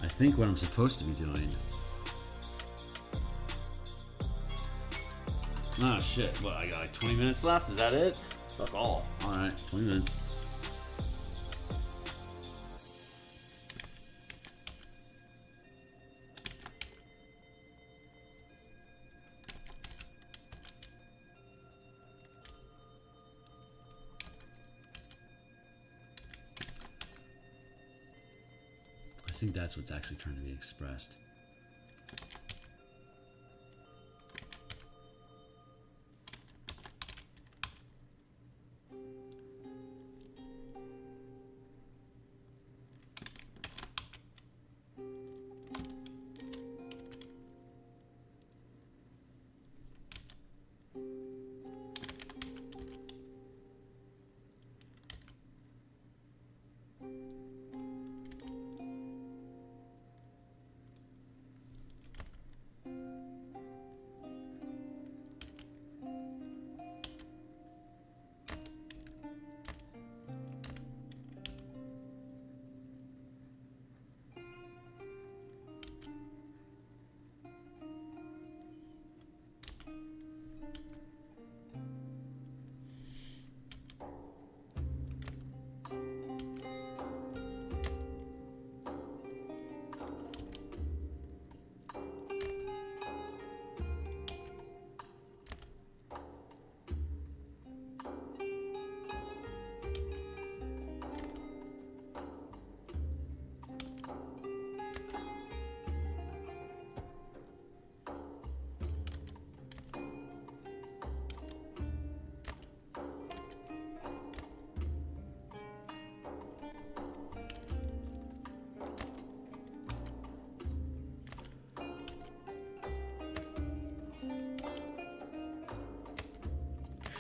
I think what I'm supposed to be doing. Ah, shit. What, I got like 20 minutes left? Is that it? Fuck all. Alright, 20 minutes. I think that's what's actually trying to be expressed.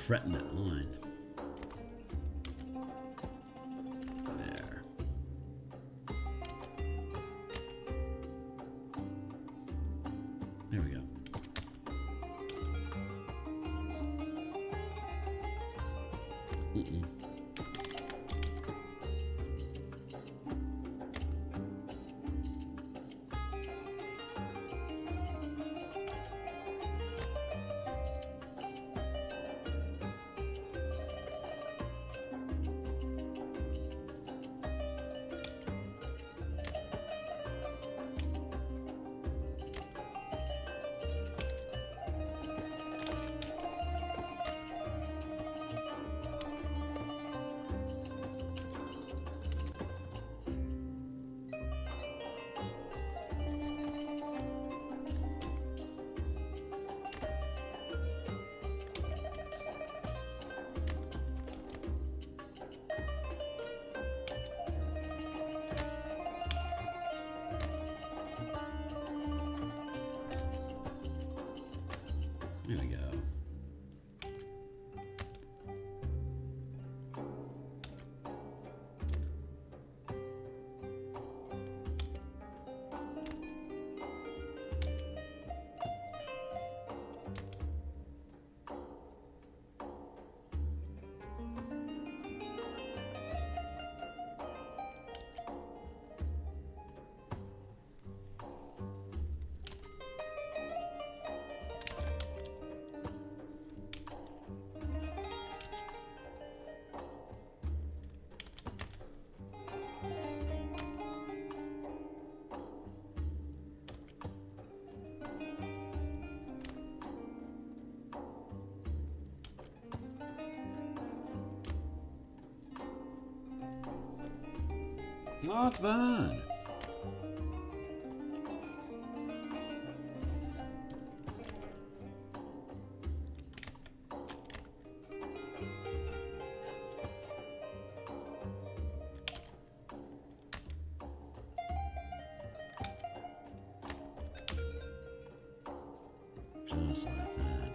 fretting that line. There. There we go. There we go. Not bad. Just like that.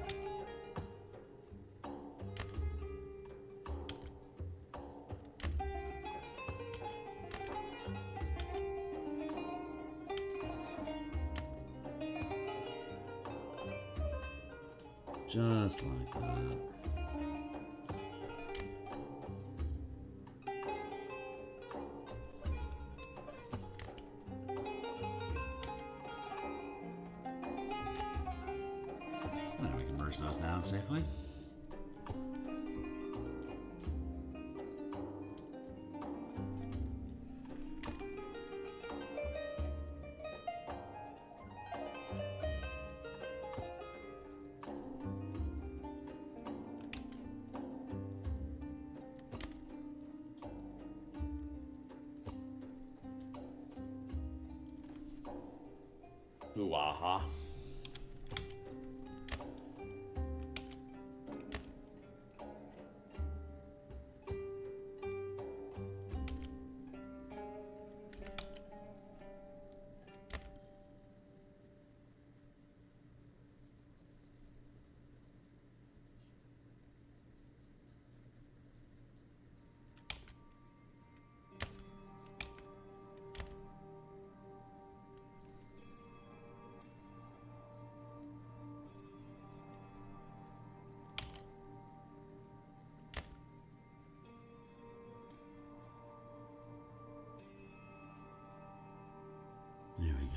Just like that. Now we can merge those down safely. Ooh, aha. There we go.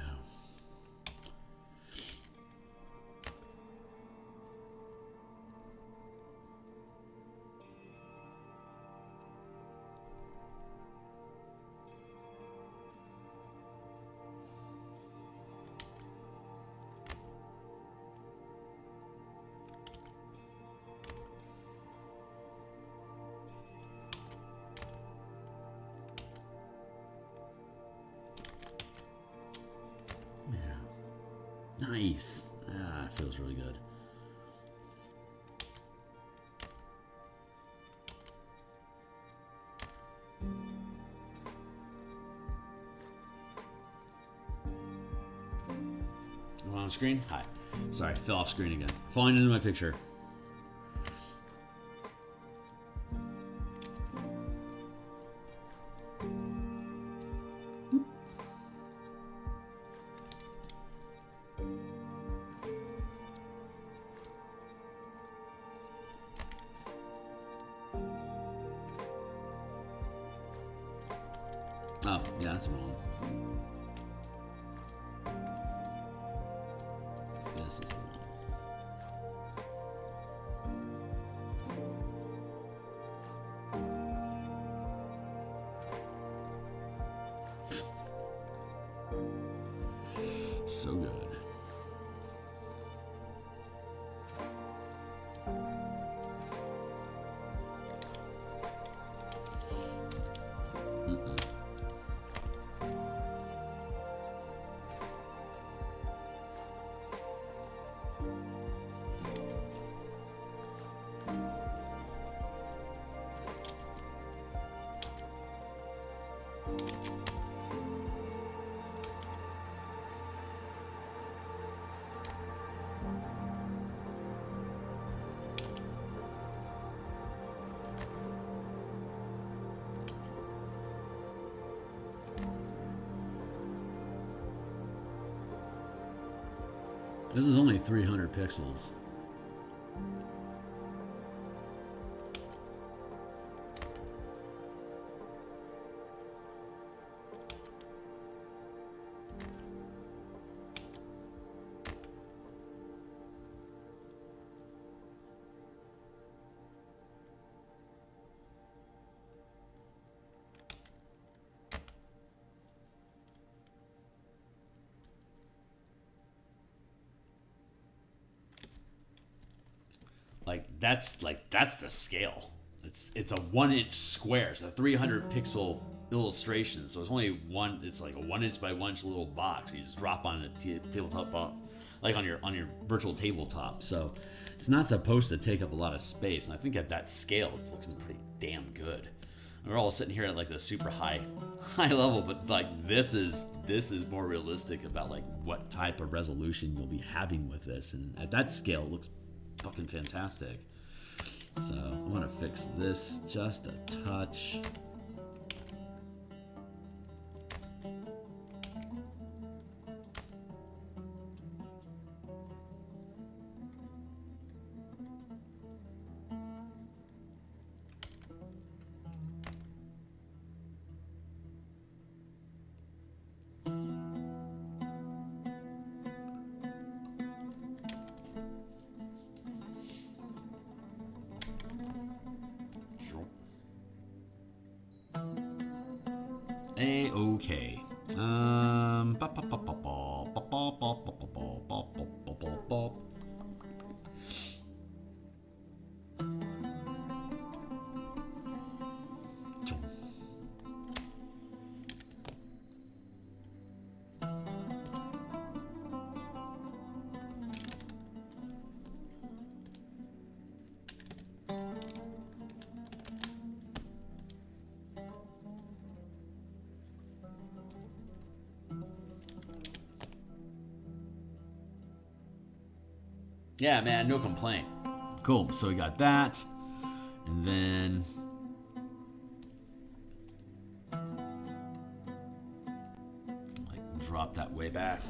Nice. Ah, it feels really good. Am I on screen? Hi. Sorry, fell off screen again. Falling into my picture. Oh, yeah, that's wrong. This is wrong. So good. This is only 300 pixels. That's the scale. It's a 1-inch square. It's a 300 pixel illustration. So it's only one. It's like a 1-inch by 1-inch little box. You just drop on a tabletop, like on your virtual tabletop. So it's not supposed to take up a lot of space. And I think at that scale, it's looking pretty damn good. And we're all sitting here at like the super high level, but like this is more realistic about like what type of resolution you'll be having with this. And at that scale, it looks fucking fantastic. So I'm gonna fix this just a touch. A-okay. Yeah, man, no complaint. Cool, so we got that. And then... like, drop that way back.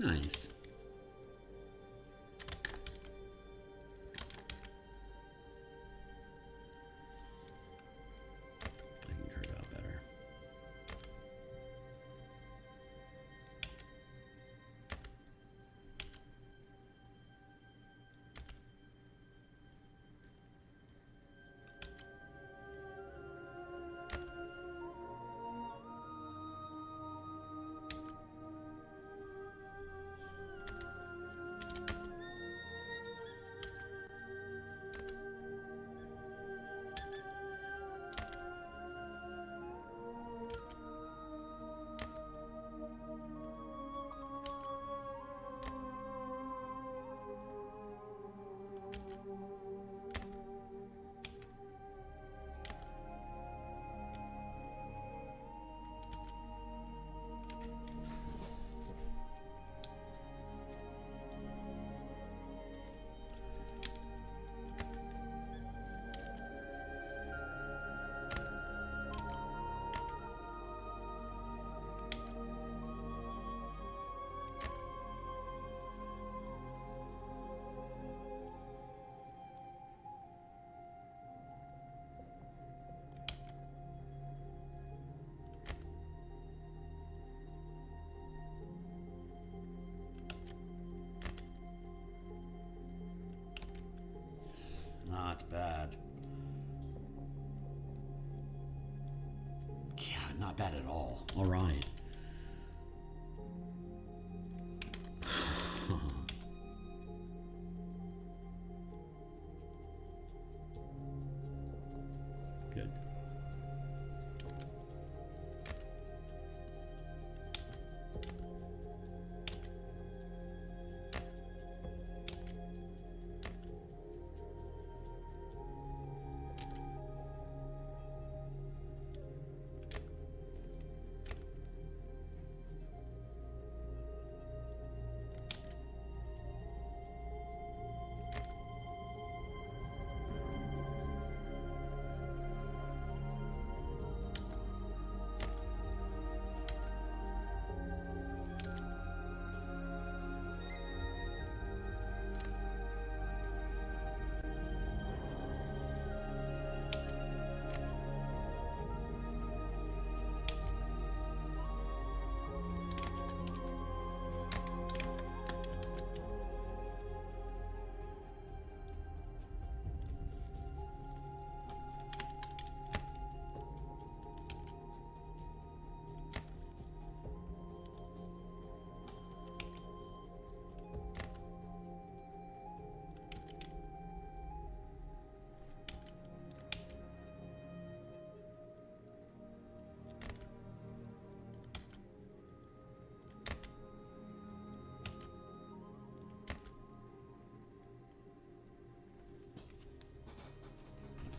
Nice. I can carve out better. Not bad. Yeah, not bad at all. All right. Good.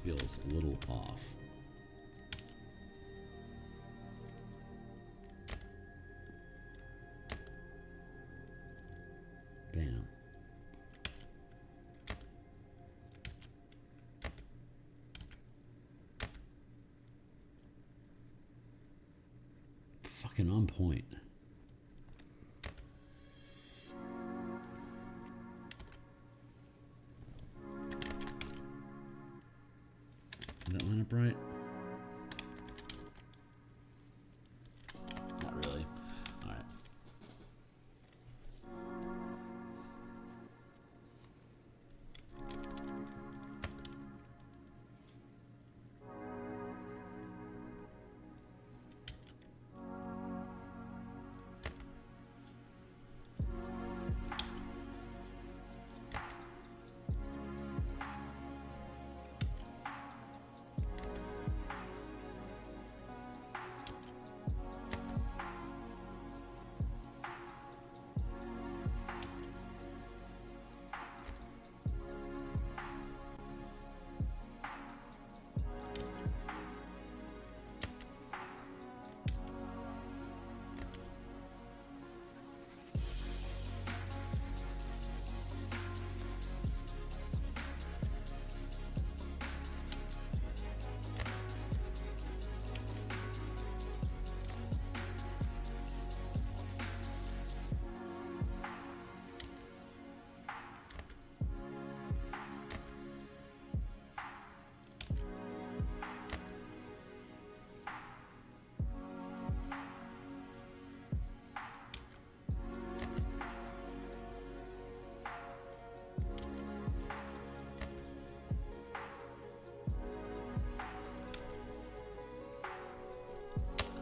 Feels a little off. Bam. Fucking on point. Is that line up right? Not really. All right.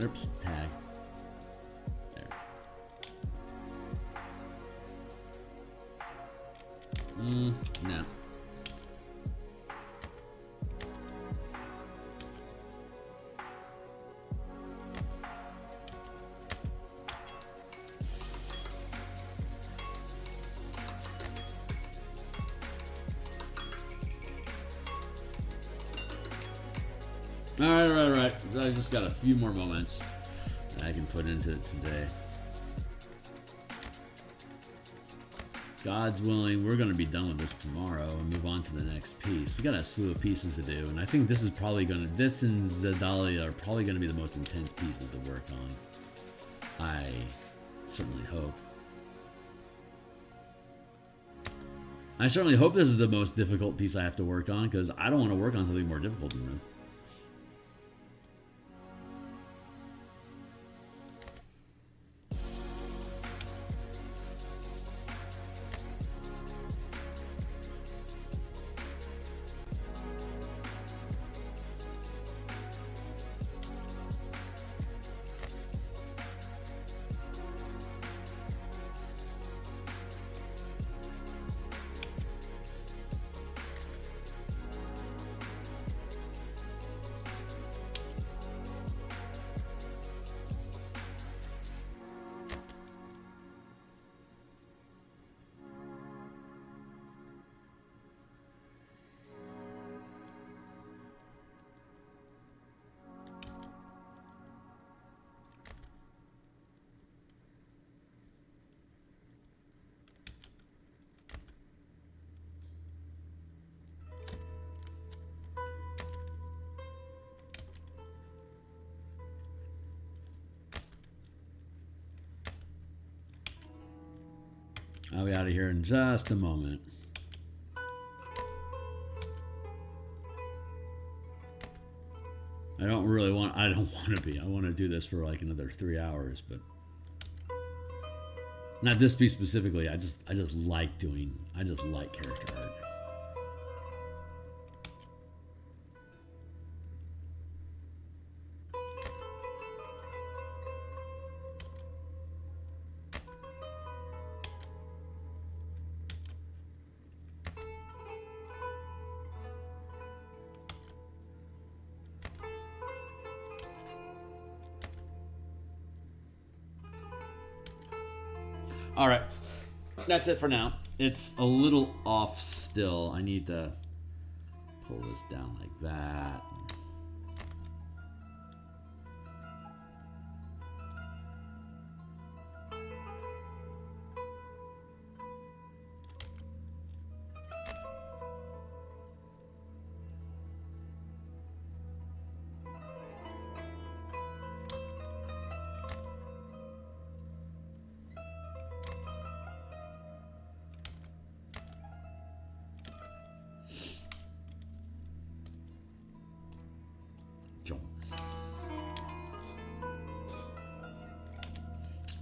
Oops, tag. There. No. Alright. I just got a few more moments that I can put into it today. God's willing, we're going to be done with this tomorrow and move on to the next piece. We got a slew of pieces to do, and I think this is probably going to, this and Zadalia are probably going to be the most intense pieces to work on. I certainly hope. I certainly hope this is the most difficult piece I have to work on, because I don't want to work on something more difficult than this. I'll be out of here in just a moment. I don't want to be. I want to do this for like another 3 hours, but not this piece specifically. I just like character art. All right, that's it for now. It's a little off still. I need to pull this down like that.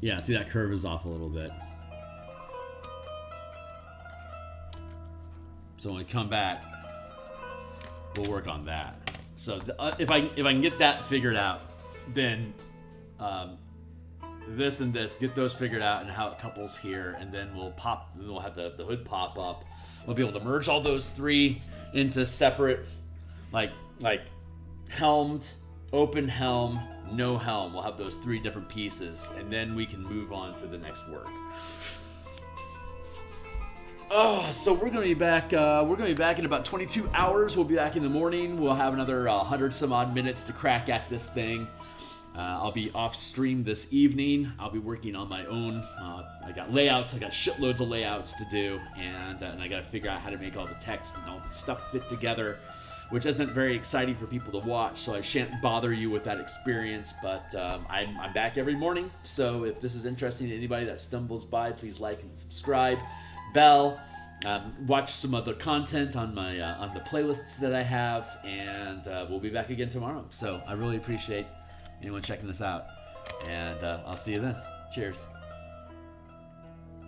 Yeah, see that curve is off a little bit. So when we come back, we'll work on that. So if I can get that figured out, then this and this, get those figured out and how it couples here, and then we'll have the hood pop up. We'll be able to merge all those three into separate, like helmed, open helm, no helm. We'll have those three different pieces, and then we can move on to the next work. So we're gonna be back. We're gonna be back in about 22 hours. We'll be back in the morning. We'll have another 100 some odd minutes to crack at this thing. I'll be off stream this evening. I'll be working on my own. I got layouts. I got shitloads of layouts to do, and I got to figure out how to make all the text and all the stuff fit together, which isn't very exciting for people to watch, so I shan't bother you with that experience, but I'm back every morning, so if this is interesting to anybody that stumbles by, please like and subscribe, bell, watch some other content on my on the playlists that I have, and we'll be back again tomorrow. So I really appreciate anyone checking this out, and I'll see you then. Cheers.